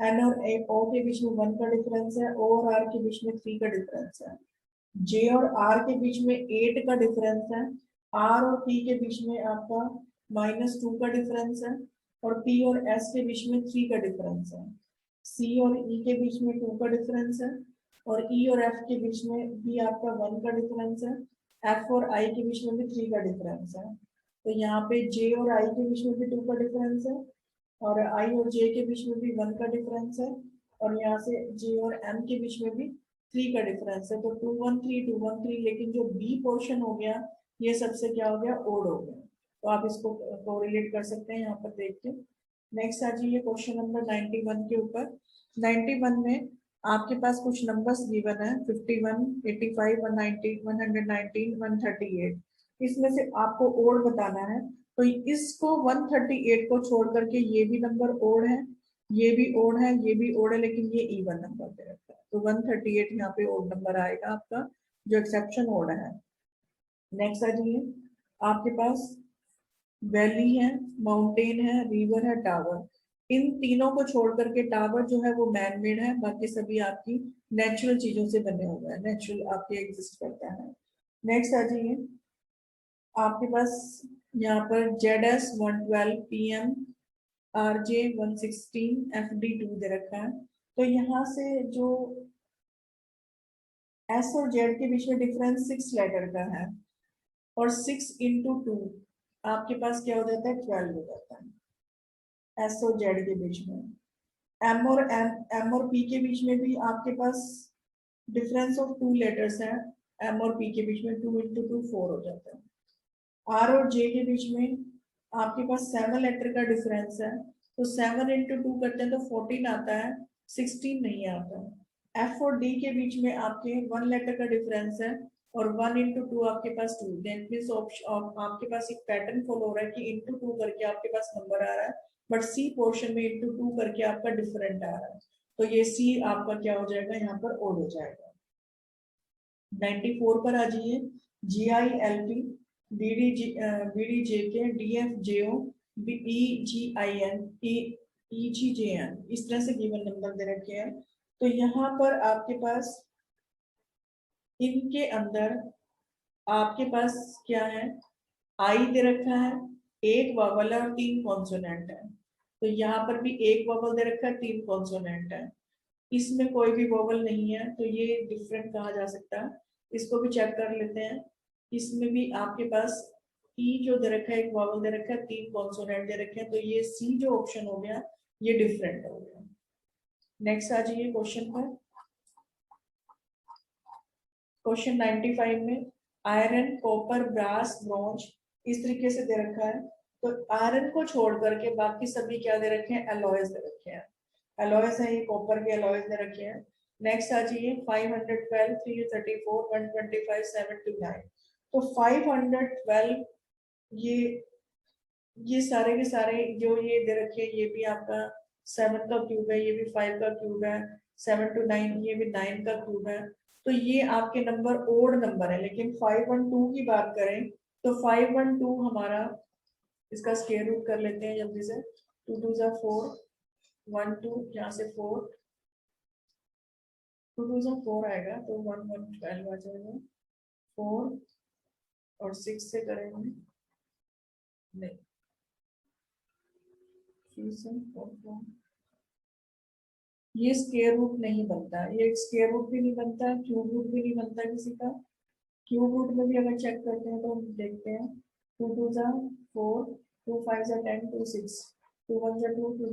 एन और ओ के बीच में 1 का डिफरेंस है, ओ और आर के बीच में 3 का डिफरेंस है, जे और आर के बीच में 8 का डिफरेंस है, आर और पी के बीच में आपका -2 का डिफरेंस है, और पी और एस के बीच में 3 का डिफरेंस है, सी और ई के बीच में 2 का डिफरेंस है, और ई और एफ के बीच में भी आपका 1 का डिफरेंस है, एफ और आई के बीच में भी 3 का डिफरेंस है। तो यहाँ पे जे और आई के बीच में भी 2 का डिफरेंस है, और आई और जे के बीच में भी 1 का डिफरेंस है, और यहाँ से जे और एम के बीच में भी 3 का डिफरेंस है। तो 2 1 3 2 1 3, लेकिन जो बी पोर्शन हो गया ये सबसे क्या हो गया, ओड हो गया। तो आप इसको कोरिलेट कर सकते हैं यहाँ पर देख के। नेक्स्ट आ जाइए क्वेश्चन नंबर 91 के ऊपर। 91 में आपके पास कुछ नंबर्स गिवन है 51, 85, 190, 119, 138। इसमें से आपको ओड बताना है। तो इसको 138 को छोड़ करके ये भी नंबर ओड है, ये भी ओड है, ये भी ओड है, लेकिन ये इवन नंबर पे रहता है। तो 138 यहाँ पे ओड नंबर आएगा आपका, जो एक्सेप्शन ओड है। नेक्स्ट आ जाइए, आपके पास वैली है, माउंटेन है, रिवर है, टावर। इन तीनों को छोड़ करके टावर जो है वो मैन मेड है, बाकी सभी आपकी नेचुरल चीजों से बने हुए हैं, नेचुरल आपके एग्जिस्ट करता है। नेक्स्ट आ जाइए, आपके पास यहाँ पर ZS 112, PM RJ 116, FD 2 दे रखा है। तो यहाँ से जो S और Z के बीच में डिफरेंस 6 लेटर का है, और 6 into 2 आपके पास क्या हो जाता है, 12 हो जाता है S और Z के बीच में। M और P के बीच में भी आपके पास डिफरेंस ऑफ 2 लेटर्स है, M और P के बीच में 2 into 2 4 हो जाता है। R और J के बीच में आपके पास 7 लेटर का डिफरेंस है, तो 7 into 2 करते हैं तो 14 आता है, 16 नहीं आता। F और D के बीच में आपके 1 लेटर का डिफरेंस है, और 1 into 2 आपके पास 2। दैट मींस आपके पास एक पैटर्न फॉलो हो रहा है कि into 2 करके आपके पास नंबर आ रहा है, बट सी पोर्शन में into 2 करके आपका डिफरेंट आ रहा है। तो ये सी आपका क्या हो जाएगा, यहाँ पर ओड हो जाएगा। 94 पर आ जाइए, GILP, BDJK, DFJO, EGIN, EGJN, इस तरह से गिवन नंबर दे रखे हैं। तो यहाँ पर आपके पास इनके अंदर आपके पास क्या है, आई दे रखा है, एक वावल है और 3 कॉन्सोनेंट है। तो यहाँ पर भी एक वावल दे रखा है, 3 कॉन्सोनेंट है, इसमें कोई भी वोवल नहीं है, तो ये डिफरेंट कहा जा सकता है। इसको भी चेक कर लेते हैं। इसमें भी आपके पास ई जो दे रखा है, एक वोवल दे रखा है, 3 कॉन्सोनेंट दे रखे हैं, तो ये सी जो ऑप्शन हो गया ये डिफरेंट हो गया। नेक्स्ट आ जाइए क्वेश्चन पर। क्वेश्चन 95 में आयरन, कॉपर, ब्रास, ब्रॉन्ज इस तरीके से दे रखा है। तो आयरन को छोड़ करके बाकी सभी क्या दे रखे हैं, एलॉयज दे रखे हैं। एलॉयज है, ये कॉपर के एलॉयज दे रखे हैं। नेक्स्ट आ जाइए 512, 334, 125, 79। तो 512 ये सारे के सारे जो ये दे रखे हैं, ये भी आपका 7 का क्यूब है, ये भी 5 का क्यूब है, 7 to 9 ये भी 9 का क्यूब है। तो ये आपके नंबर ओड नंबर है। लेकिन 512 की बात करें तो 512 हमारा, इसका स्क्वायर रूट कर लेते हैं जल्दी से। 2 2 जा 4, 1 2 यहाँ से 4, 2 2 जा 4 आएगा, तो 1 1 12 आ जाएगा। 4 और 6 से करेंगे नहीं, 3 से 4 4, ये स्क्वायर रूट नहीं बनता, ये स्क्वायर रूट भी नहीं बनता, क्यूब रूट भी नहीं बनता किसी का। क्यूब रूट में भी अगर चेक करते हैं तो हम देखते हैं 2 2 जा 4, 2 5 जा 10, 2 6, 2 1 जा 2, 2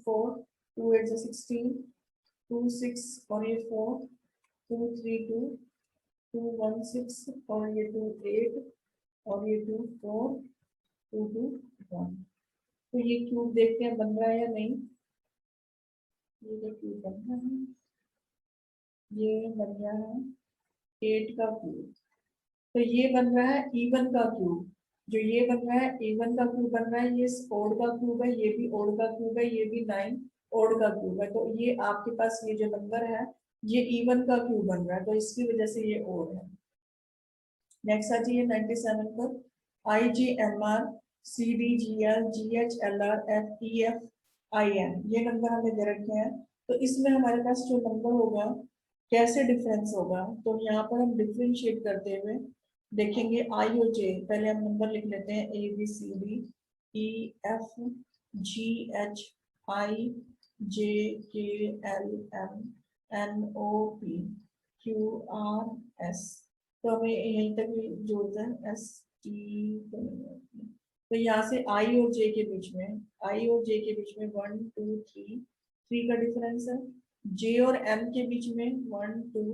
4, 2 8 जा 16, 2 6 और ये 4, 2 3 2, 2 1 6 और ये 2 8 और ये 2 4, 2 2 1। तो ये क्यूब देखते हैं बन रहा है या नहीं। ये जो क्यूब बन रहा है, ये बन रहा है 8 का क्यूब। तो ये बन रहा है इवन का क्यूब। जो ये बन रहा है इवन का क्यूब बन रहा है, ये ओड का क्यूब है, ये भी ओड का क्यूब है, ये भी 9 ओड का क्यूब है। तो ये आपके पास ये जो नंबर है ये इवन का क्यूब बन रहा है, तो इसकी वजह से ये ओड है। नेक्स्ट आ जाइए 97 पर। IGMR, CDGL, GHLR, FEF, IN, ये नंबर हमें दे रखे हैं। तो इसमें हमारे पास जो नंबर होगा कैसे डिफरेंस होगा, तो यहाँ पर हम डिफरेंशिएट करते हुए देखेंगे I और J। पहले हम नंबर लिख लेते हैं ABCD, EFGHIJKLMNOPQRS। तो हमें यहीं तक भी जोड़ना है ST। तो यहाँ से I और J के बीच में, I और J के बीच में 1 2 3 का डिफरेंस है। J और M के बीच में 1 2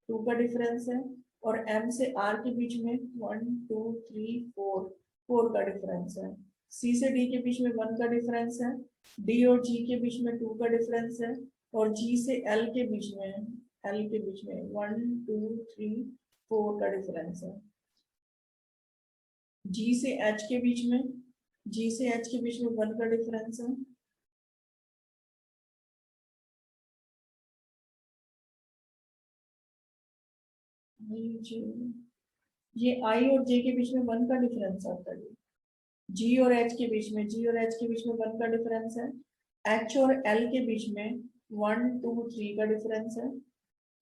2 का डिफरेंस है। और M से R के बीच में 1 2 3 4 का डिफरेंस है। C से D के बीच में 1 का डिफरेंस है। D और G के बीच में 2 का डिफरेंस है। और G से L के बीच में 1 2 3 4 का डिफरेंस है। G से H के बीच में 1 का डिफरेंस है। ये I और J के बीच में 1 का डिफरेंस आता है। G और H के बीच में 1 का डिफरेंस है। H और L के बीच में 1 2 3 का डिफरेंस है।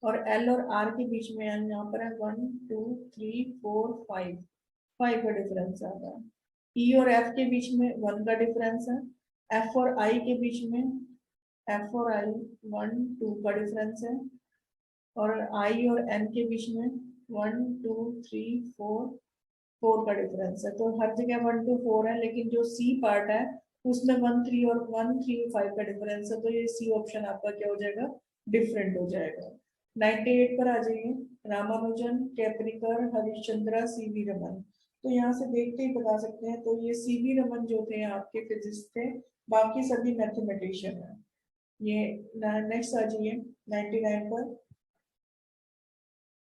और L और R के बीच में यहाँ पर है 1 2 3 4 5 का डिफरेंस आता है। E और F के बीच में 1 का डिफरेंस है। F और I के बीच में 1 2 का डिफरेंस है। और I और N के बीच में 1 2 3 4 का डिफरेंस है। तो हर जगह 1 2 4 है, लेकिन जो C पार्ट है उसमें 1 3 और 5 का डिफरेंस है। तो ये C ऑप्शन आपका क्या हो जाएगा, डिफरेंट हो जाएगा। 98 पर आ जाइए। रामानुजन, केपरिकर, हरिश्चंद्रा, CV रमन। तो यहाँ से देखते ही बता सकते हैं, तो ये CV रमन जो थे आपके फिजिक्स थे, बाकी सभी मैथमेटिशियन है। ये नेक्स्ट आ जाइए 99 पर।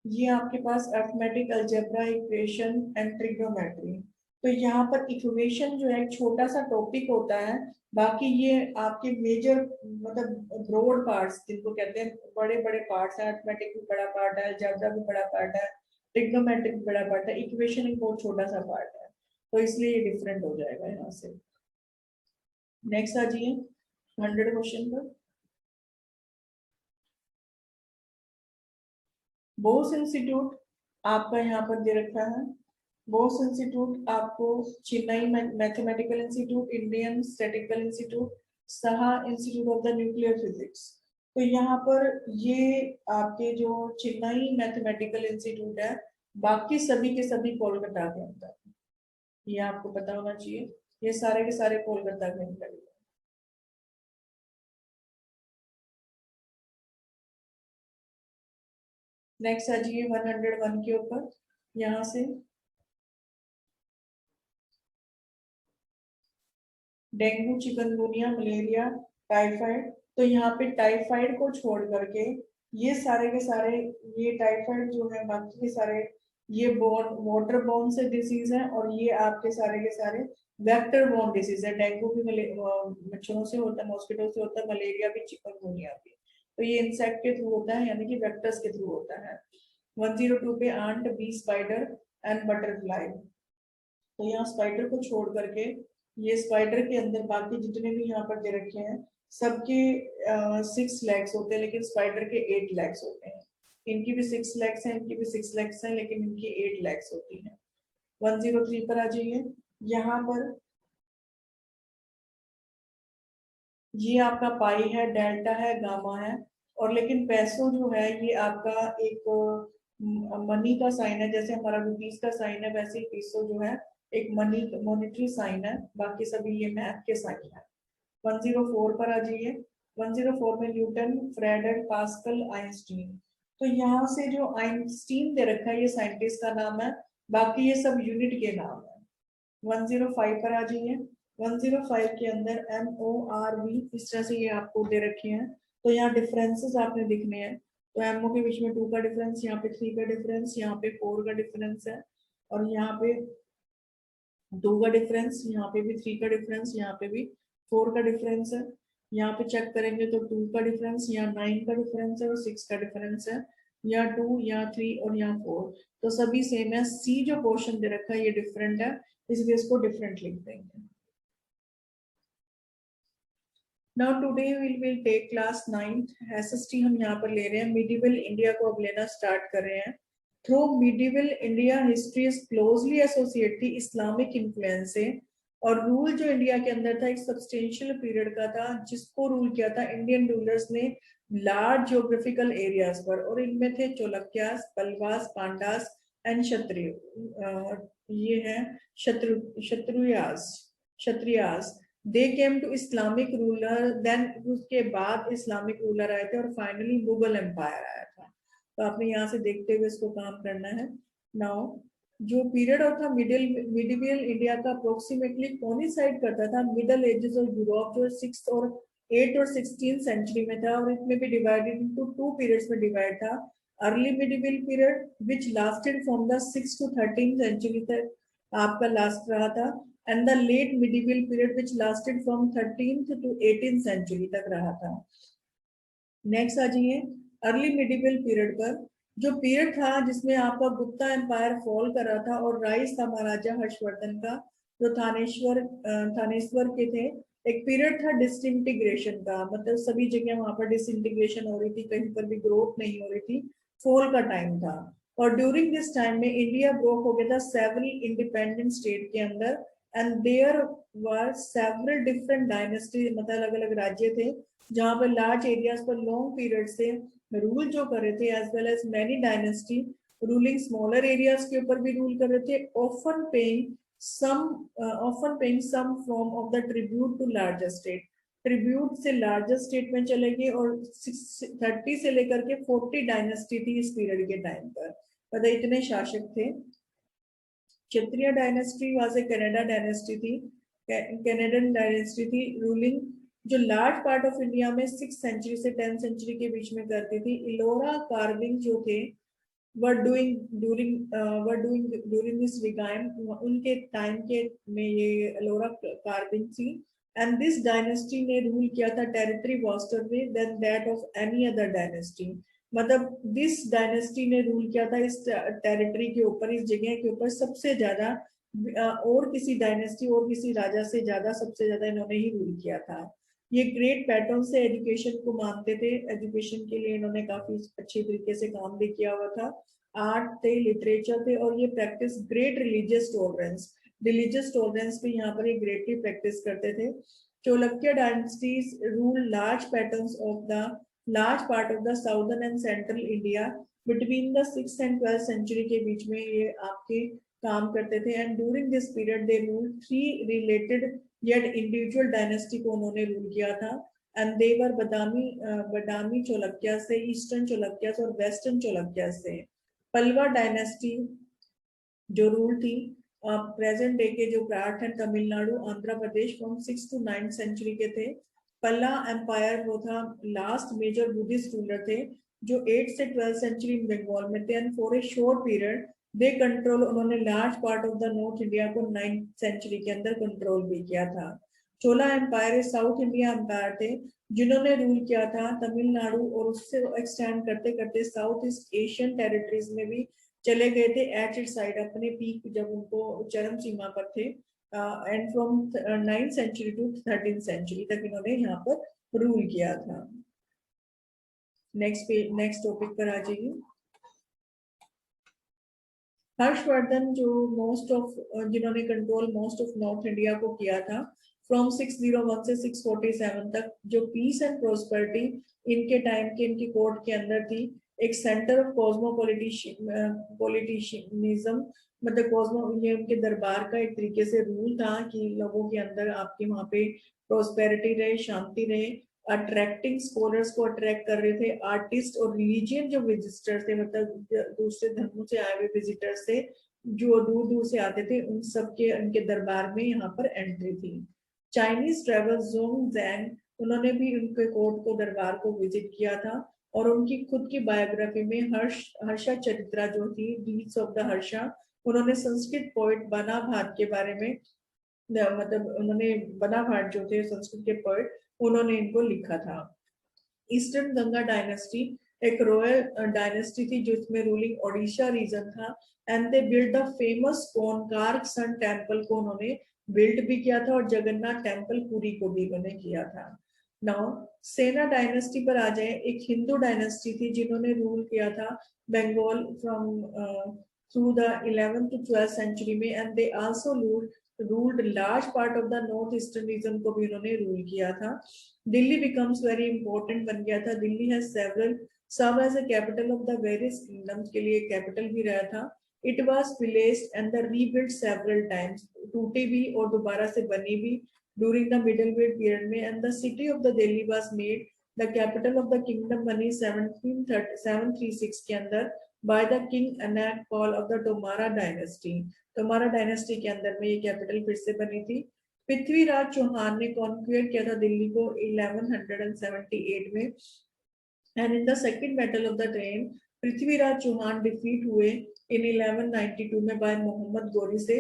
ये आपके पास arithmetic, algebra, equation and trigonometry. तो यहाँ पर इक्वेशन जो है एक छोटा सा टॉपिक होता है, बाकी ये आपके मेजर मतलब ब्रॉड पार्ट्स जिनको कहते हैं बड़े बड़े पार्ट्स हैं। अरिथमेटिक भी बड़ा पार्ट है, अलजेब्रा भी बड़ा पार्ट है, ट्रिग्नोमेट्री भी बड़ा पार्ट है, इक्वेशन एक बहुत छोटा सा पार्ट है। तो इसलिए ये डिफरेंट हो जाएगा यहाँ से। नेक्स्ट आ जाइए 100 क्वेश्चन पर। बोस इंस्टीट्यूट आपका यहाँ पर दे रखा है। बोस इंस्टीट्यूट आपको Chennai mathematical institute, Indian statistical institute, Saha institute of the nuclear physics. तो यहाँ पर ये आपके जो चेन्नई मैथमेटिकल इंस्टीट्यूट है, बाकी सभी के सभी कोलकाता के अंदर, ये आपको पता होना चाहिए। ये सारे के सारे कोलकाता के अंदर। नेक्स्ट आ जाइए 101 के ऊपर। यहाँ से डेंगू, चिकनगुनिया, मलेरिया, टाइफाइड। तो यहाँ पे टाइफाइड को छोड़ करके ये सारे के सारे, ये टाइफाइड जो है बाकी के सारे ये बोर्न वाटर बोर्न से डिसीज है। और ये आपके सारे के सारे वेक्टर बोर्न डिसीज है। डेंगू भी मच्छरों से होता है, मॉस्किटो से होता है, मलेरिया भी, चिकनगुनिया भी। तो ये इंसेक्ट के थ्रू होता है, यानी कि वेक्टर्स के थ्रू होता है। 102 पे ant, bee, spider and butterfly. तो यहाँ स्पाइडर को छोड़ करके ये स्पाइडर के अंदर बाकी जितने भी यहाँ पर दे रखे हैं सबके 6 लेग्स होते हैं, लेकिन स्पाइडर के 8 लेग्स होते हैं। इनकी भी 6 लेग्स हैं, इनकी भी 6 लेग्स हैं, लेकिन इनकी 8 लेग्स होती हैं। 103 पर आ जाइए। यहाँ पर ये आपका पाई है, डेल्टा है, गामा है। और लेकिन पैसो जो है ये आपका एक मनी का साइन है। जैसे हमारा रुपीस का साइन है, वैसे ही पैसो जो है एक मनी मॉनेटरी साइन है। बाकी सभी ये मैथ के साइन है। 104 पर आ जाइए। 104 में न्यूटन, फ्रेडर, पास्कल, आइंस्टीन। तो यहाँ से जो आइंस्टीन दे रखा है ये साइंटिस्ट का नाम है, बाकी ये सब यूनिट के नाम है। 105 पर आ जाइए। 105 के अंदर MORV इस तरह से ये आपको दे रखे हैं। तो यहाँ डिफरेंसेस आपने दिखने हैं। तो एमओ के बीच में 2 का डिफरेंस, यहाँ पे 3 का डिफरेंस, यहाँ पे 4 का डिफरेंस है। और यहाँ पे 2 का डिफरेंस, यहाँ पे भी 3 का डिफरेंस, यहाँ पे भी 4 का डिफरेंस है। यहाँ पे चेक करेंगे तो 2 का डिफरेंस, यहाँ 9 का डिफरेंस है और 6 का डिफरेंस है। यहाँ 2, यहाँ 3 और यहाँ 4। तो सभी सेम है। सी जो पोर्शन दे रखा है ये डिफरेंट है, इसलिए इसको डिफरेंट लिख देंगे। Now today will take class 9th SST हम यहाँ पर ले रहे हैं। मिडिवल इंडिया को अब लेना स्टार्ट कर रहे हैं। Through medieval India history is closely associate थी इस्लामिक इन्फ्लुएंस से, और रूल जो इंडिया के अंदर था एक सब्सटेंशियल पीरियड का था, जिसको रूल किया था इंडियन रूलर्स ने लार्ज जियोग्राफिकल एरियाज पर, और इनमें थे चोलक्यास, पल्वास, पांडास एंड क्षत्रिय। ये है क्षत्रियास। They came to Islamic ruler, then उसके बाद इस्लामिक रूलर आए थे, और फाइनली मुगल एम्पायर आया था। तो आपने यहाँ से देखते हुए इसको काम करना है। नाउ जो पीरियड था मिडिवल इंडिया का अप्रोक्सीमेटली कोइंसाइड करता था मिडल एजेस ऑफ यूरोप, जो 6th और 8th और 16th सेंचुरी में था, और इसमें भी डिवाइडेड इनटू 2 पीरियड्स में डिवाइड था। Early medieval period which lasted from the 6th to 13th century तक आपका लास्ट रहा था, and the late medieval period which lasted from 13th to 18th century तक रहा था। नेक्स्ट आ जाइए अर्ली मिडिवल पीरियड पर। जो पीरियड था जिसमें आपका गुप्ता एम्पायर फॉल कर रहा था, और राइज था महाराजा हर्षवर्धन का, जो थानेश्वर के थे। एक पीरियड था डिसइंटीग्रेशन का, मतलब सभी जगह वहां पर डिसइंटीग्रेशन हो रही थी, कहीं पर भी ग्रोथ नहीं हो रही थी, फॉल का टाइम था। और ड्यूरिंग दिस टाइम में इंडिया ब्रोक हो गया था सेवरल इंडिपेंडेंट स्टेट के अंदर, and there were several different dynasty, मतलब अलग अलग राज्य थे जहां पर लार्ज एरियाज पर लॉन्ग पीरियड से रूल जो कर रहे थे, as well as many dynasty ruling smaller areas के ऊपर भी रूल कर रहे थे, often paying some form of the tribute to larger state. Tribute से लार्जर स्टेट में चले गए, और 30 से लेकर के 40 डायनेस्टी थी इस पीरियड के टाइम पर, मतलब इतने शासक थे। क्षत्रिय dynasty was a Kannada dynasty थी, कैनेडियन डायनेस्टी थी, रूलिंग जो लार्ज पार्ट ऑफ इंडिया में 6th सेंचुरी से 10th सेंचुरी के बीच में करती थी। इलोरा कार्विंग जो थे were doing during this regime, उनके टाइम के में ये इलोरा कार्विंग थी। एंड दिस डायनेस्टी ने रूल किया था territory vaster way than that of any other dynasty, मतलब दिस डायनेस्टी ने रूल किया था इस टेरिटरी के ऊपर, इस जगह के ऊपर सबसे ज्यादा, और किसी डायनेस्टी और किसी राजा से ज्यादा सबसे ज्यादा इन्होंने ही रूल किया था। ये ग्रेट पैटर्न से एजुकेशन को मानते थे, एजुकेशन के लिए इन्होंने काफी अच्छे तरीके से काम भी किया हुआ था। आर्ट थे, लिटरेचर थे, और ये प्रैक्टिस ग्रेट रिलीजियस टॉलरेंस भी यहाँ पर ये ग्रेटली प्रैक्टिस करते थे। Chalukya dynasties rule large patterns of the large part of the southern and central India between the 6th and 12th century के बीच में ये आपके काम करते थे। And during this period they rule 3 related yet individual dynasty को उन्होंने रूल किया था, एंड दे वर बदामी चोलक्या से, ईस्टर्न चोलक्या और वेस्टर्न चोलक्या से। पल्वा डायनेस्टी जो रूल थी प्रेजेंट डे के जो पार्ट है Tamil Nadu, Andhra Pradesh, from 6th to 9th century के थे। पल्ला एम्पायर वो था लास्ट मेजर बुद्धिस्ट रूलर थे, जो 8th से 12th सेंचुरी बंगाल में थे, and for a short period they control, उन्होंने large part of the north India को 9th सेंचुरी के अंदर कंट्रोल भी किया था। Chola empire south India empire थे, जिन्होंने रूल किया था तमिलनाडु, और उससे एक्सटेंड करते करते साउथ ईस्ट एशियन टेरिटरीज में भी चले गए थे, एट इट साइड अपने पीक जब उनको चरम सीमा पर थे। And from 9th century to 13th century तक इन्होंने यहाँ पर रूल किया था। नेक्स्ट टॉपिक पर आ जाइए। हर्षवर्धन जो जिन्होंने control most of north India को किया था फ्रॉम 601 से 647 तक, जो पीस एंड प्रोस्पेरिटी इनके टाइम के इनकी कोर्ट के अंदर थी। एक सेंटर ऑफ पॉलिटिशियनिज्म, मतलब ये उनके दरबार का एक तरीके से रूल था कि लोगों के अंदर आपके वहां पे प्रोस्पेरिटी रहे, शांति रहे। अट्रैक्टिंग स्कॉलर्स को अट्रैक्ट कर रहे थे, आर्टिस्ट और रिलीजियन जो विजिटर्स थे, मतलब दूसरे धर्मों से आए हुए विजिटर्स थे जो दूर दूर से आते थे, उन सब के उनके दरबार में यहाँ पर एंट्री थी। चाइनीज ट्रेवलर ज़ोंग ज़ैंग, उन्होंने भी उनके कोर्ट को दरबार को विजिट किया था, और उनकी खुद की बायोग्राफी में हर्षा चरित्रा जो थी, डीड्स ऑफ द हर्षा, उन्होंने संस्कृत पोइट बना भाट के बारे में, मतलब उन्होंने बना भाट जो थे संस्कृत के पोइट, उन्होंने इनको लिखा था। ईस्टर्न गंगा डायनेस्टी एक रॉयल डायनेस्टी थी जिसमें रूलिंग ओडिशा रीजन था, and they build the famous Konark sun temple को उन्होंने बिल्ड भी किया था, और जगन्नाथ टेम्पल पुरी को भी उन्होंने किया था। नाउ सेना डायनेस्टी पर आ जाए, एक हिंदू डायनेस्टी थी जिन्होंने रूल किया था Bengal from through the 11th to 12th century में, and they also ruled large part of the north eastern region को भी उन्होंने रूल किया था। दिल्ली becomes very important बन गया था। Delhi has several served as a capital of the various kingdoms के लिए कैपिटल भी रहा था। It was pillaged and the rebuilt several times, टूटी भी और दोबारा से बनी भी during the middleweight period में, and the city of the Delhi was made the capital of the kingdom बनी 736 के अंदर by the king Anak Paul of the Tomara dynasty। Tomara dynasty के अंदर में ये कैपिटल फिर से बनी थी। पृथ्वीराज चौहान ने कॉन्क्वेयर किया था दिल्ली को 1178 में, and in the second battle of the train Prithviraj Chauhan defeat हुए इन 1192 में बाय मोहम्मद गोरी से।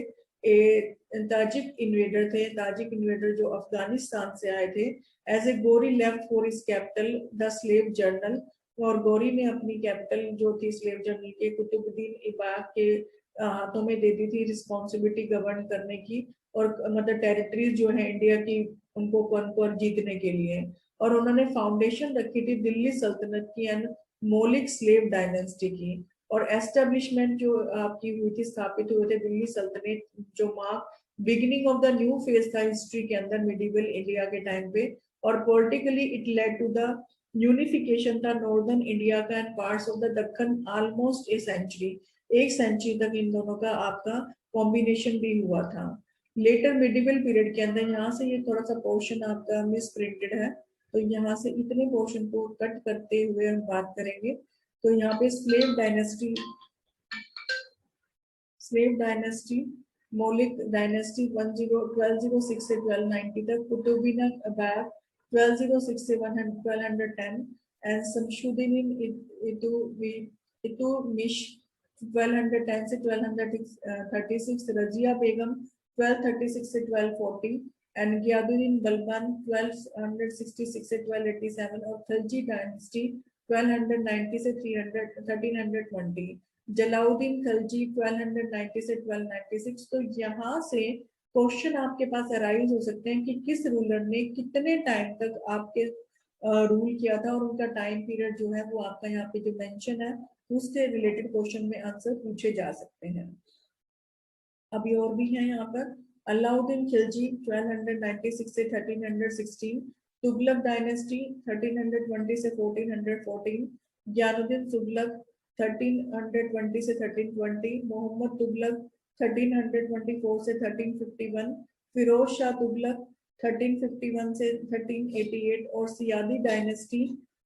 ताजिक इन्वेडर थे, ताजिक इन्वेडर जो अफगानिस्तान से आए थे। एज ए गोरी left for his capital the slave journal, और गोरी ने अपनी कैपिटल जो थी स्लेव जर्नल के कुतुबुद्दीन ऐबक के हाथों में दे दी थी रिस्पॉन्सिबिलिटी गवर्न करने की, और मतलब टेरिटरीज जो है इंडिया की उनको कॉन्कर जीतने के लिए। और उन्होंने फाउंडेशन रखी थी दिल्ली सल्तनत की एंड मौलिक स्लेव डायनेस्टी की, और एस्टेब्लिशमेंट जो आपकी हुई थी, स्थापित हुए थे दिल्ली सल्तनत जो mark beginning of the new phase था हिस्ट्री के अंदर मिडिवल इंडिया के टाइम पे। और politically it led to the unification था नॉर्दर्न इंडिया का and parts of the Deccan almost a century, एक सेंचुरी तक इन दोनों का आपका कॉम्बिनेशन भी हुआ था। लेटर मिडिवल पीरियड के अंदर यहाँ से ये थोड़ा सा पोर्शन आपका मिस प्रिंटेड है, तो यहाँ से इतने पोर्शन को कट करते हुए हम बात करेंगे। तो यहाँ पे स्लेव डायनेस्टी मौलिक डायनेस्टी 1206 से 1290 तक, कुतुबुद्दीन ऐबक 1206 से 1210, एंड शमसुद्दीन इल्तुतमिश 1210 से 1236, रजिया बेगम 1236 से 1240, एंड गियासुद्दीन बलबन 1266 से 1287, और खिलजी डायनेस्टी 1290 से 1320, जलाउद्दीन खिलजी 1290 से 1296। तो यहाँ से क्वेश्चन आपके पास अराइज हो सकते हैं कि किस रूलर ने कितने टाइम तक आपके रूल किया था, और उनका टाइम पीरियड जो है वो आपका यहाँ पे जो मेंशन है उससे रिलेटेड क्वेश्चन में आंसर पूछे जा सकते हैं। अभी और भी है यहाँ पर अलाउद्दीन खिलजी 1296 से 1316, तुगलक डायनेस्टी 1320 से 1414, ज्ञानुद्दीन तुगलक 1320 से 1320, मोहम्मद तुगलक 1324 से 1351, फिरोज शाह तुगलक 1351 से 1388, और सियादी डायनेस्टी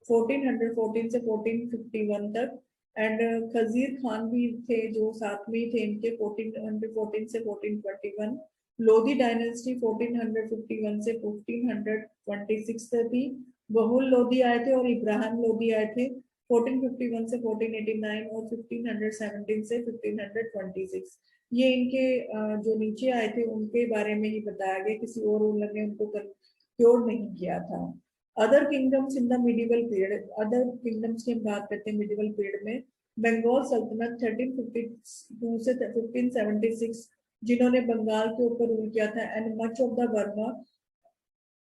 1414 से 1451 तक, एंड खजीर खान भी थे जो साथ में थे इनके 1414 से 1421, लोधी डायनेस्टी 1451 से 1526 तक थी, बहुल लोधी आए थे और इब्राहिम लोधी आए थे 1451 से 1489 और 1517 से 1526। ये इनके जो नीचे आए थे उनके बारे में ही बताया गया, किसी और रूलर ने उनको क्योर नहीं किया था। Other kingdoms in the medieval period, other kingdoms की हम बात करते हैं मिडिवल पीरियड में। बंगाल सल्तनत 1352 से 1576 जिन्होंने बंगाल के ऊपर रूल किया था and much of the Burma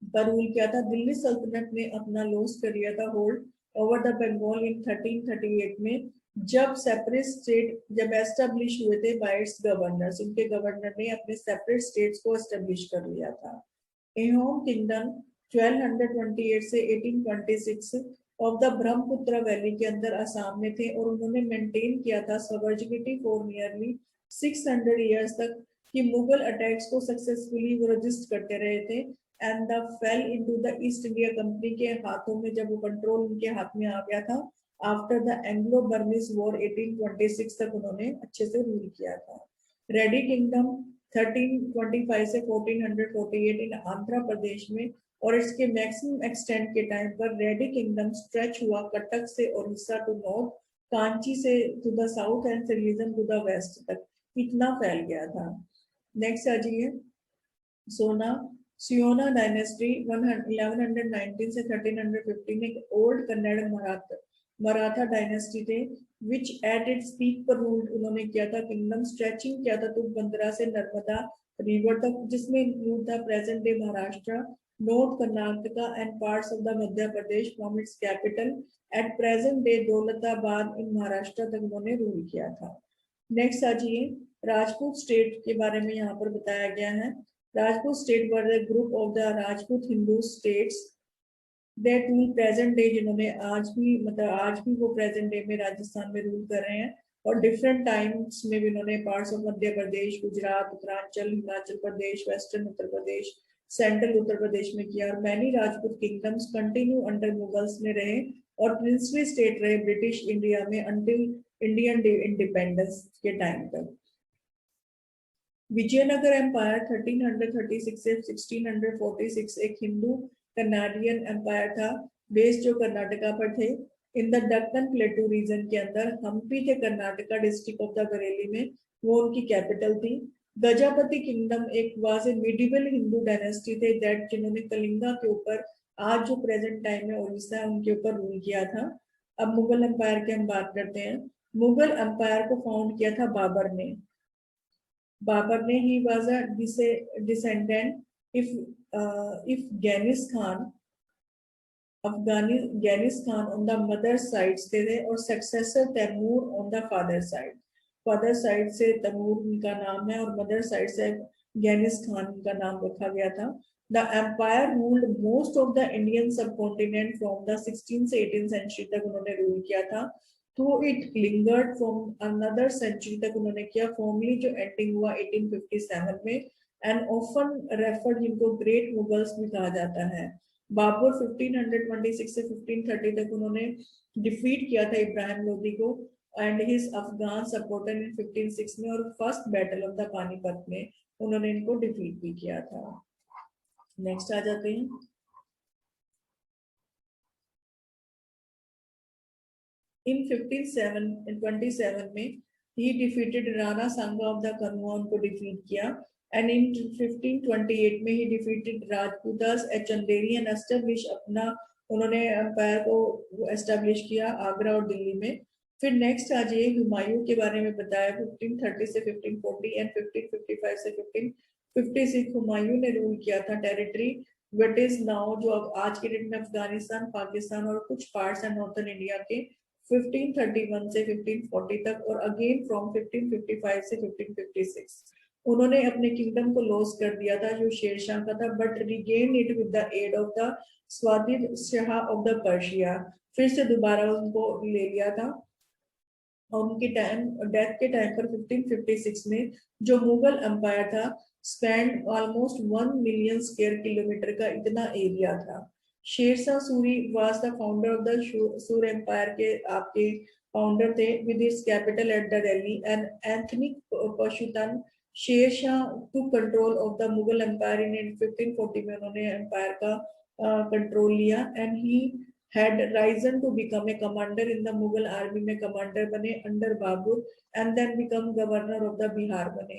पर रूल किया था। दिल्ली सल्तनत ने अपना लॉस कर लिया था होल्ड ओवर द बंगाल इन 1338 में, जब सेपरेट स्टेट जब एस्टेब्लिश हुए थे बाय इट्स गवर्नर्स, इनके गवर्नर ने अपने सेपरेट स्टेट्स को एस्टेब्लिश कर लिया था। एहोम किंगडम 1228 से 1826 ऑफ द ब्रह्मपुत्र वैली के अंदर असम में थे, और उन्होंने मेंटेन किया था सवर्जिनिटी फॉर नियरली 600 इयर्स तक, कि मुगल अटैक्स को सक्सेसफुली वो रजिस्ट करते रहे थे, and the fail into the east India company के हाथों में जब वो कंट्रोल उनके हाथ में आ गया था after the Anglo Burmese war 1826 तक उन्होंने अच्छे से रूल किया था। रेडी किंगडम 1325 से 1448 इन आंध्र प्रदेश में, और इसके मैक्सिमम एक्सटेंट के टाइम पर रेडी किंगडम स्ट्रेच हुआ कटक से ओडिशा टू नॉर्थ, कांची से टू द साउथ एंड सिलीजन टू द वेस्ट तक, इतना फैल गया था। नेक्स्ट आ जाइए सियोना डायनेस्टी 1119 से 1315 एक ओल्ड कन्नड़ मराठा डायनेस्टी थे which at its peak पर रूल उन्होंने किया था। किंगडम स्ट्रेचिंग किया था तुंगभद्रा से नर्मदा रिवर तक, जिसमें इंक्लूड था present day Maharashtra, North Karnataka and parts of the Madhya Pradesh from its capital at present day Daulatabad in Maharashtra तक उन्होंने रूल किया था। नेक्स्ट आ जाइए, राजपूत स्टेट के बारे में यहाँ पर बताया गया है। Rajput state were the group of the Rajput Hindu states that rule present day, जिन्होंने आज भी वो प्रेजेंट डे में राजस्थान में रूल कर रहे हैं, और डिफरेंट टाइम्स में भी उन्होंने parts of Madhya Pradesh, Gujarat, Uttaranchal, Himachal Pradesh, western Uttar Pradesh, central Uttar Pradesh में किया। और many Rajput kingdoms continue under Mughals में रहे और प्रिंसली स्टेट रहे ब्रिटिश इंडिया में अंटिल इंडियन इंडिपेंडेंस के टाइम तक। विजयनगर एम्पायर 1336 से 1646 एक हिंदू कनाडियन एम्पायर था, बेस्ड जो कर्नाटका पर थे। In the Deccan plateau region के अंदर हम्पी थे Karnataka district of the Bareilly में, वो उनकी कैपिटल थी। गजापति किंगडम एक was a medieval Hindu dynasty थे दैट, जिन्होंने कलिंगा के ऊपर, आज जो प्रेजेंट टाइम में उड़ीसा है उनके ऊपर रूल किया था। अब मुगल एम्पायर की हम बात करते हैं। मुगल एम्पायर को फाउंड किया था बाबर ने। बाबर ने he was a descendant if Genghis Khan on the mother side से थे, और successor Taimur on the father side। Father side से तैमूर उनका नाम है और मदर साइड से गेनिस खान का नाम रखा गया था। The empire ruled most of the Indian subcontinent from the 16th से 18th सेंचुरी तक उन्होंने रूल किया था। तो it lingered from another century तक उन्होंने किया, फॉर्मली जो एंडिंग हुआ 1857 में, एंड ऑफन रेफर्ड, जिनको ग्रेट मुगल्स भी कहा जाता है। बाबर 1526 से 1530 तक उन्होंने डिफीट किया था इब्राहिम लोदी को एंड हिज अफगान सपोर्टर इन 1506 में, और first battle of the Panipat में उन्होंने इनको डिफीट भी किया था। नेक्स्ट आ जाते हैं। इन 1527 में he defeated Rana Sanga of the Khanwa, उनको डिफीट किया। एंड इन 1528 में he defeated Rajputs at Chanderi and establish अपना, उन्होंने एम्पायर को एस्टेब्लिश किया आगरा और दिल्ली में। फिर नेक्स्ट आ जाइए, हुमायूं के बारे में बताया 1530 से 1540 एंड 1555 से 1556 हुमायूं ने रूल किया था टेरिटरी व्हाट इज नाउ, जो अब आज के डेट में अफगानिस्तान, पाकिस्तान और कुछ पार्ट्स है नॉर्थर्न इंडिया के, 1531 से 1540 तक, और अगेन फ्रॉम 1555 से 1556 उन्होंने अपने किंगडम को लॉस कर दिया था जो शेरशाह का था, but regain it with the aid of the Safavid Shah of the Persia, फिर से दोबारा उनको ले लिया था। और उनके डेथ के टाइम पर 1556 में जो मुगल एम्पायर था spend almost 1 million square kilometre का इतना एरिया था। Sher Shah Suri was the founder of the Sur empire के आपके फाउंडर थे with its capital at the Delhi and ethnic Pashtun Sher Shah to control of the Mughal empire in 1540 में उन्होंने एम्पायर का कंट्रोल लिया and he had risen to become a commander in the Mughal army में कमांडर बने under Babur and then become governor of the Bihar बने।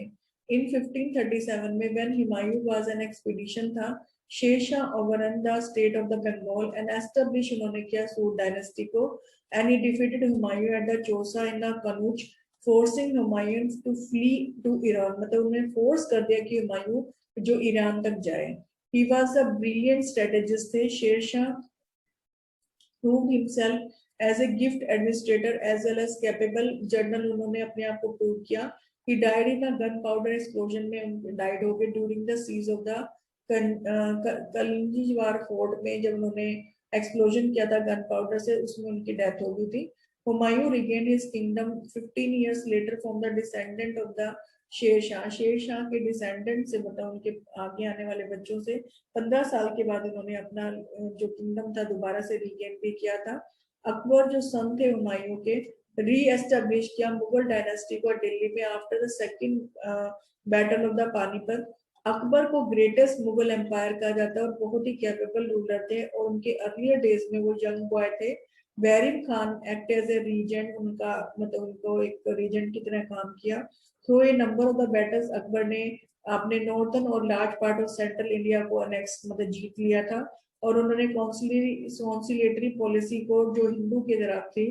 In 1537 में when Humayun was an expedition था, Sher Shah overran the state of the Bengal and establish उन्होंने किया सूर डायनेस्टी को and he defeated Humayun at the Chausa in the Kanuj, forcing Humayun to flee to Iran, मतलब उन्हें force कर दिया कि हुमायूं जो ईरान तक जाए। He was a brilliant strategist थे। Sher Shah proved himself as a gift administrator as well as capable general, उन्होंने अपने आप को प्रूव किया। He died in a gunpowder explosion में died हो गए during the siege of the Kalinjar fort में, जब उन्होंने एक्सप्लोजन किया था गन पाउडर से, उसमें उनकी डेथ हो गई थी। Humayun regained his kingdom 15 years later from the descendant of the Sher Shah, Sher Shah के डिसेंडेंट से, मतलब उनके आगे आने वाले बच्चों से 15 साल के बाद उन्होंने अपना जो किंगडम था दोबारा से रीगेन भी किया था। अकबर जो सन थे हुमायूं के, री एस्टेब्लिश किया मुगल डायनेस्टी को दिल्ली में after the second battle of the Panipat. Akbar को ग्रेटेस्ट मुगल एम्पायर कहा जाता है और बहुत ही कैपेबल रूलर थे, और उनके अर्लियर डेज में वो यंग बॉय थे। Bairam Khan act as a regent, उनका मतलब उनको एक रीजेंट की तरह काम किया। Through a number of the battles Akbar ने अपने नॉर्थर्न और large part of central India को अनेक्स मतलब जीत लिया था, और उन्होंने कॉन्सिलेटरी पॉलिसी को जो हिंदू की तरफ थी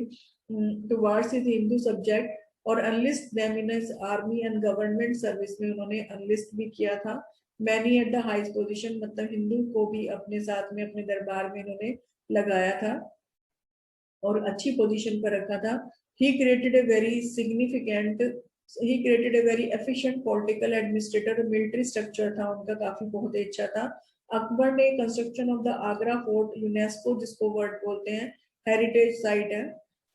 टुवर्ड्स हिज हिंदू सब्जेक्ट और unlist them in his army and government service में उन्होंने अनलिस्ट भी किया था। Many at the highest position, मतलब हिंदू को भी अपने साथ में अपने दरबार में इन्होंने लगाया था और अच्छी पोजीशन पर रखा था। He created a very significant, he created a very efficient political administrator, military structure था उनका काफी बहुत ही अच्छा था। अकबर ने construction of the Agra fort, UNESCO जिसको वर्ल्ड बोलते हैं, हेरिटेज साइट है,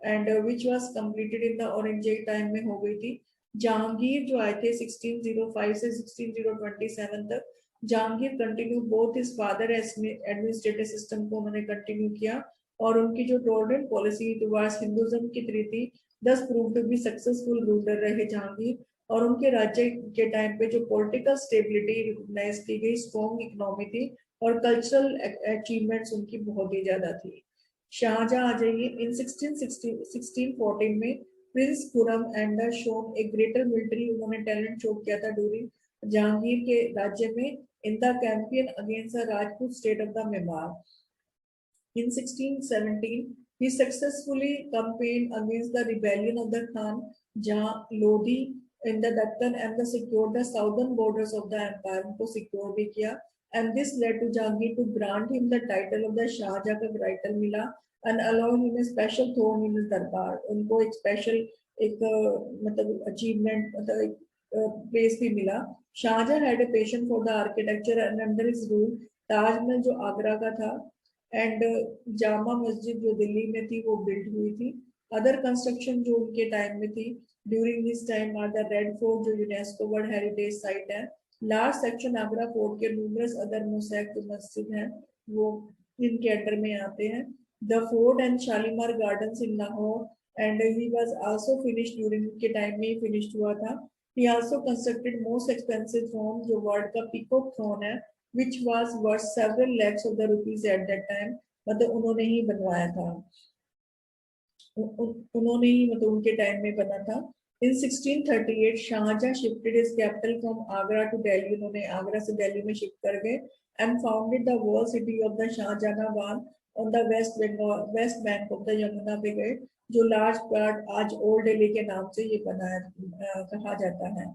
and which was completed in the Aurangzeb time में हो गई थी। जहांगीर जो आए थे 1605 से 1627 तक, Jahangir continue both his father administrative system को उन्होंने कंटिन्यू किया, और उनकी जो टॉलरेंट पॉलिसी टुवर्ड्स हिंदुइज्म की थी, thus prove to be successful ruler रहे जहांगीर। और उनके राज्य के टाइम पे जो पॉलिटिकल स्टेबिलिटी रिकॉग्नाइज की गई, स्ट्रॉन्ग इकोनॉमी थी, और कल्चरल अचीवमेंट्स उनकी बहुत ही ज्यादा थी। शाहजहां आ जाइए, इन 1614 में प्रिंस खुरम एंड शोन एक ग्रेटर मिलिट्री उन्होंने टैलेंट शो किया था ड्यूरिंग जहांगीर के राज्य में, in the campaign against the Rajput state of the Mewar. In 1617, he successfully campaigned against the rebellion of the Khan Jah Lodi in the Deccan and secured the southern borders of the empire को secure भी किया, and this led to Jahangir to grant him the title of the Shahjahan का title मिला and allow him a special throne in his दरबार। उनको एक special एक मतलब achievement मतलब एक place भी मिला। Shahjahan had a passion for the architecture and under his rule Taj Mahal जो आगरा का था एंड जामा मस्जिद जो दिल्ली में थी वो बिल्ड हुई थी। अदर कंस्ट्रक्शन जो उनके टाइम में थी during this time are the red fort जो यूनेस्को वर्ल्ड हेरिटेज साइट है, लार्ज सेक्शन आगरा फोर्ट के न्यूमरस अदर मोसैक जो मस्जिद हैं वो इनके अंडर में आते हैं। The fort and Shalimar gardens in Lahore and he was also finished during के टाइम में ही फिनिश्ड हुआ था। He also constructed most expensive throne जो वर्ल्ड का पीकॉक थ्रोन है, which was worth several lakhs of the rupees at that time, मतलब उन्होंने ही बनवाया था, उन्होंने ही मतलब उनके टाइम में बना था। In 1638 Shah Jahan shifted his capital from Agra to Delhi, उन्होंने आगरा से दिल्ली में शिफ्ट कर गए and founded the wall city of the Shahjahanabad on the west bank of the Yamuna पे गए, जो लार्ज पार्ट आज ओल्ड दिल्ली के नाम से ये बनाया कहा जाता है।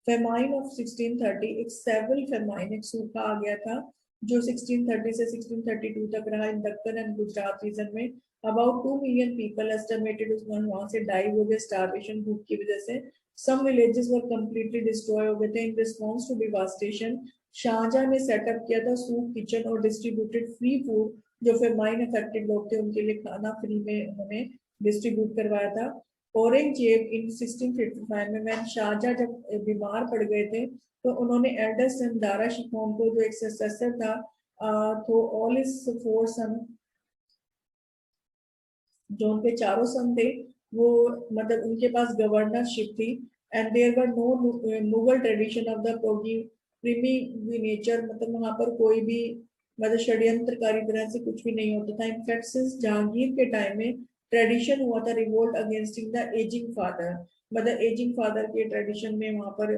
फेमाइन ऑफ 1630, एक सेवरल फेमाइन, एक सूखा आ गया था जो 1630 से 1632 तक रहा इन दक्कन एंड गुजरात रीजन में। अबाउट 2 मिलियन पीपल एस्टिमेटेड वहां से डाई हो गए स्टारवेशन भूख की वजह से। Some villages were completely destroy हो गए थे। In response to devastation Shah Jahan ने सेटअप किया था सूप किचन और डिस्ट्रीब्यूटेड फ्री फूड, जो फेमाइन अफेक्टेड लोग थे उनके लिए खाना फ्री में उन्होंने डिस्ट्रीब्यूट करवाया था। औरंगजेब इन 1655 में when शाहजहां जब बीमार पड़ गए थे तो उन्होंने एल्डर सन दारा शिकोह को जो एक सक्सेसर था तो ऑल हिज 4 सन जो उनके चारों सन थे वो मतलब उनके पास गवर्नरशिप थी and there were no Mughal tradition of the nature, मतलब वहां पर कोई भी मतलब षड्यंत्रकारी तरह से कुछ भी नहीं होता था। इनफैक्ट सिंस जहांगीर के टाइम में ट्रेडिशन हुआ था revolt against the ageing father, मतलब एजिंग फादर के ट्रेडिशन में वहां पर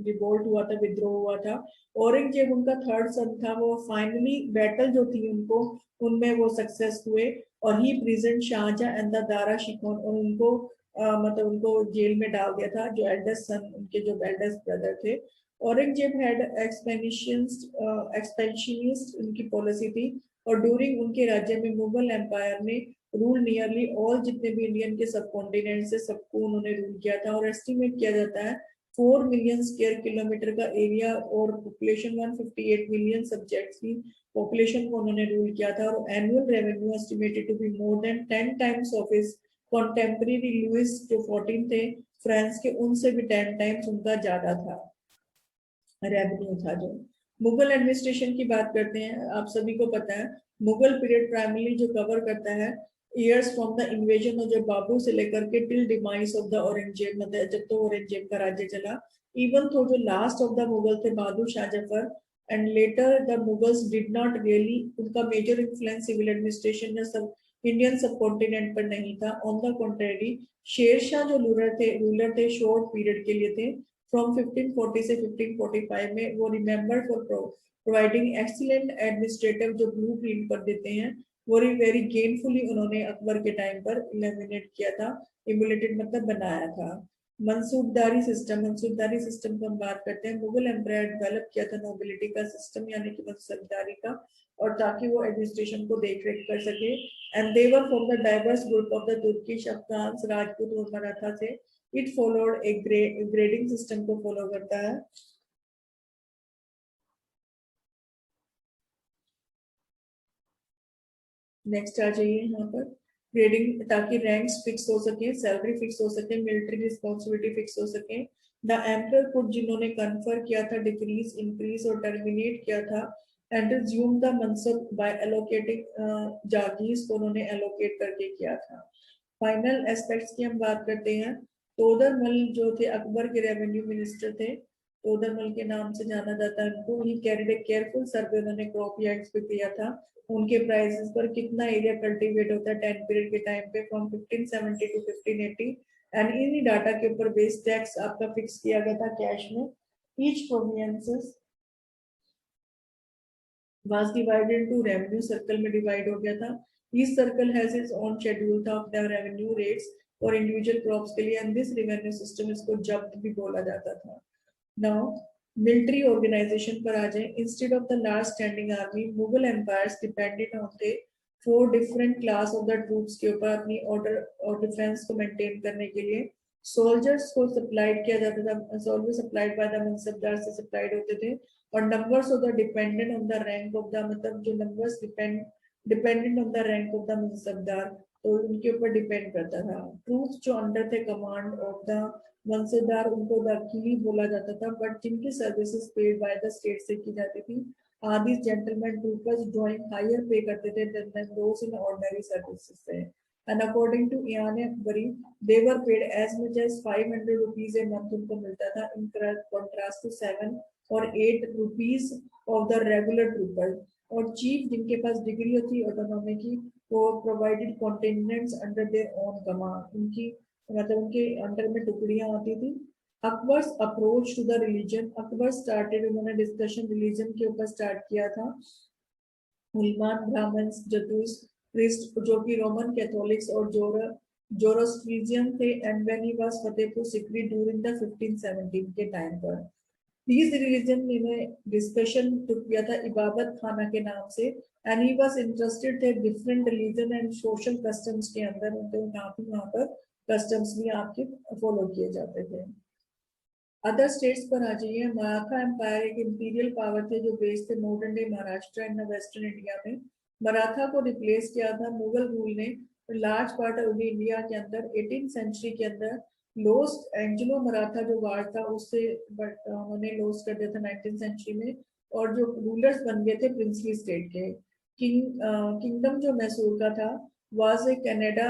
रिवोल्ट हुआ था, विद्रोह हुआ था। औरंगजेब उनका थर्ड सन था, वो फाइनली बैटल जो थी उनको उनमें वो सक्सेस हुए और he present Shah Jahan and the Dara Shikoh, और उनको मतलब उनको जेल में डाल दिया था जो एल्डेस्ट सन उनके जो एल्डेस्ट ब्रदर थे। औरंगजेब हैड एक्सपेंशनिस्ट उनकी पॉलिसी थी और ड्यूरिंग उनके राज्य में मुगल एम्पायर ने रूल नियरली ऑल जितने भी इंडियन के सब कॉन्टिनेंट से सबको उन्होंने रूल किया था। और एस्टिमेट किया जाता है 4 मिलियन स्क्वायर किलोमीटर का एरिया और पॉपुलेशन 158 मिलियन सब्जेक्ट्स की पॉपुलेशन को उन्होंने रूल किया था। और annual revenue estimated to be more than 10 times of his contemporary Louis जो 14 थे फ्रांस के, उनसे भी 10 टाइम्स उनका ज्यादा था रेवेन्यू था। जो मुगल एडमिनिस्ट्रेशन की बात करते हैं, आप सभी को पता है मुगल पीरियड प्राइमरली जो कवर करता है years from the invasion of जो बाबू से लेकर के till demise of the Aurangzeb, मतलब जब तो औरंगजेब का राज्य चला। इवन तो जो लास्ट ऑफ द मुगल थे Bahadur Shah Zafar and later the Mughals did not really, उनका मेजर इन्फ्लुएंस सिविल एडमिनिस्ट्रेशन या सब इंडियन सब कॉन्टिनेंट पर नहीं था। On the contrary Sher Shah जो रूलर थे शॉर्ट पीरियड के लिए थे, फ्रॉम 1540 से 1545 में वो remember for providing excellent administrative जो ब्लू प्रिंट पर देते हैं वो वेरी गेनफुली उन्होंने अकबर के टाइम पर इलेमिनेट किया था, इमुलेटेड मतलब बनाया था। मंसूबदारी सिस्टम को हम बात करते हैं। मुगल एम्पायर डेवलप किया था नोबिलिटी का सिस्टम यानी कि मंसूबदारी का, और ताकि वो एडमिनिस्ट्रेशन को देख रेख कर सके। And they were from the diverse group of the Turkish, Afghan, Rajput और मराठा से। It followed A grading system को फॉलो करता है। नेक्स्ट आ जाइए यहाँ पर ग्रेडिंग, ताकि रैंक्स फिक्स हो सके, सैलरी फिक्स हो सके, मिलिट्री रिस्पॉन्सिबिलिटी फिक्स हो सके। द एम्परर कुड, जिन्होंने कन्फर किया था, डिक्रीज, इंक्रीज और टर्मिनेट किया था, and resume the mansab by allocating jagirs को उन्होंने एलोकेट करके किया था। फाइनल एस्पेक्ट्स की हम बात करते हैं। तोदरमल जो थे अकबर के रेवेन्यू मिनिस्टर थे, तोदरमल के नाम से जाना जाता है उनको। ही कैरिड ए केयरफुल सर्वे, उन्होंने क्रॉप यार्ड्स पे किया था। उनके प्राइसेस पर कितना एरिया कल्टीवेट होता है टाइम पीरियड के टाइम पे, फ्रॉम 1570 टू 1580, एंड इन्हीं डाटा के ऊपर बेस टैक्स आपका फिक्स किया गया था कैश में। Each provinces was divided into revenue circle में डिवाइड हो गया था। Each circle has its own schedule था of the revenue rates और इंडिविजुअल क्रॉप्स के लिए, एंड दिस रेवेन्यू सिस्टम, इसको जब्त भी बोला जाता था। नाउ मिलिट्री ऑर्गेनाइजेशन पर आ जाए। Instead of the large standing army, Mughal empires depended on the 4 different class of the troops के ऊपर अपनी ऑर्डर और डिफेंस को मेंटेन करने के लिए। सोल्जर्स को सप्लाइड किया जाता था, soldier supplied by the mansabdar से सप्लाइड होते थे। और numbers of the dependent on the rank of the, मतलब जो numbers dependent on the rank of the mansabdar, तो उनके ऊपर डिपेंड करता था। ट्रूप्स जो अंडर थे कमांड ऑफ द मनसबदार, उनको वकील बोला जाता था, बट जिनकी services paid by the state से की जाती थी। आदि gentleman troopers drawing higher pay करते थे then those in ordinary services से। And according to Ain Akbari, they were paid as much as 500 rupees a month उनको मिलता था, इन कॉन्ट्रास्ट टू 7 और 8 rupees of the regular trooper. और चीफ जिनके पास डिग्री होती ऑटोनॉमी की, वो provided contingents under their own command, उनकी मतलब उनके अंडर में टुकड़ियां आती थी। Akbar's approach to the religion, Akbar started, उन्होंने डिस्कशन रिलीजन के ऊपर स्टार्ट किया था। मुसलमान, ब्राह्मण्स, जतूस, क्रिस्ट जो कि रोमन कैथोलिक्स और जोरोस्ट्रियन थे, and when he was Fatehpur Sikri during the 1517 के टाइम पर। These religion में डिस्कशन तो किया था इबादत खाना के नाम से, एंड ही वाज इंटरेस्टेड थे different religion and social customs के अंदर, उनके वहाँ पर कस्टम्स भी आपके फॉलो किए जाते थे। अदर स्टेट्स पर आ जाइए। मराठा एम्पायर एक इंपीरियल पावर थे जो बेस्ड थे modern day Maharashtra and western India में। मराठा को रिप्लेस किया था मुगल रूल ने लार्ज पार्ट ऑफ इंडिया के अंदर 18th सेंचुरी के अंदर। लॉस्ट एंग्लो मराठा जो वार था उससे उन्होंने लॉस कर दिया था 19th सेंचुरी में, और जो रूलर्स बन गए थे प्रिंसली स्टेट के। किंगडम जो मैसूर का था वाज ए कनाडा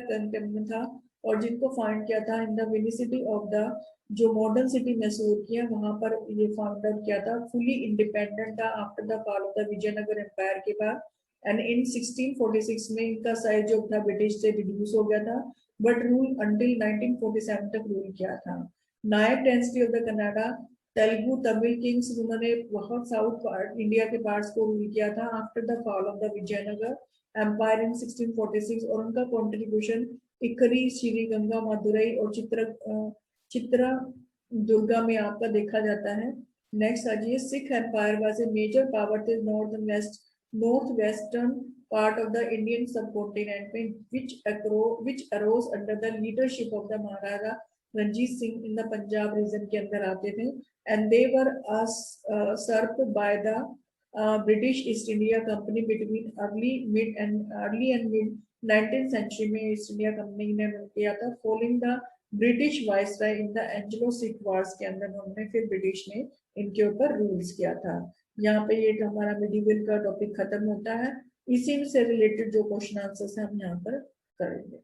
कंटेम्पट था, और जिनको फाउंड किया था इन द विनिसिटी ऑफ द, जो मॉडर्न सिटी मैसूर की है वहां पर ये फाउंडर किया था। फुली इंडिपेंडेंट था after the fall of the Vijayanagar empire के बाद, एंड इन 1646 में इनका साइज जो था ब्रिटिश से रिड्यूस हो गया था, बट रूल अंटिल 1947 तक रूल किया था। Nayak dynasty of the Kannada, Telugu Tamil kings, उन्होंने बहुत साउथ पार्ट इंडिया के पार्ट्स को रूल किया था after the fall of the Vijayanagar empire in 1646, और उनका कंट्रीब्यूशन इकरी, श्रीगंगा, मदुरई और चित्रा दुर्गा में आपका देखा जाता है। नेक्स्ट आ जाइए। Sikh empire was a major power थे north western part of the Indian subcontinent में, which arose under the leadership of the Maharaja Ranjit Singh in the Punjab region के अंदर आते थे, and they were usurped by the British East India Company between early and mid 19th century में ईस्ट इंडिया कंपनी ने किया था। Following the British viceroy in the Anglo Sikh wars के अंदर उन्होंने फिर ब्रिटिश ने इनके ऊपर रूल्स किया था। यहाँ पे ये हमारा मिडिवल का टॉपिक खत्म होता है। इसी से रिलेटेड जो क्वेश्चन आंसर्स है हम यहाँ पर करेंगे।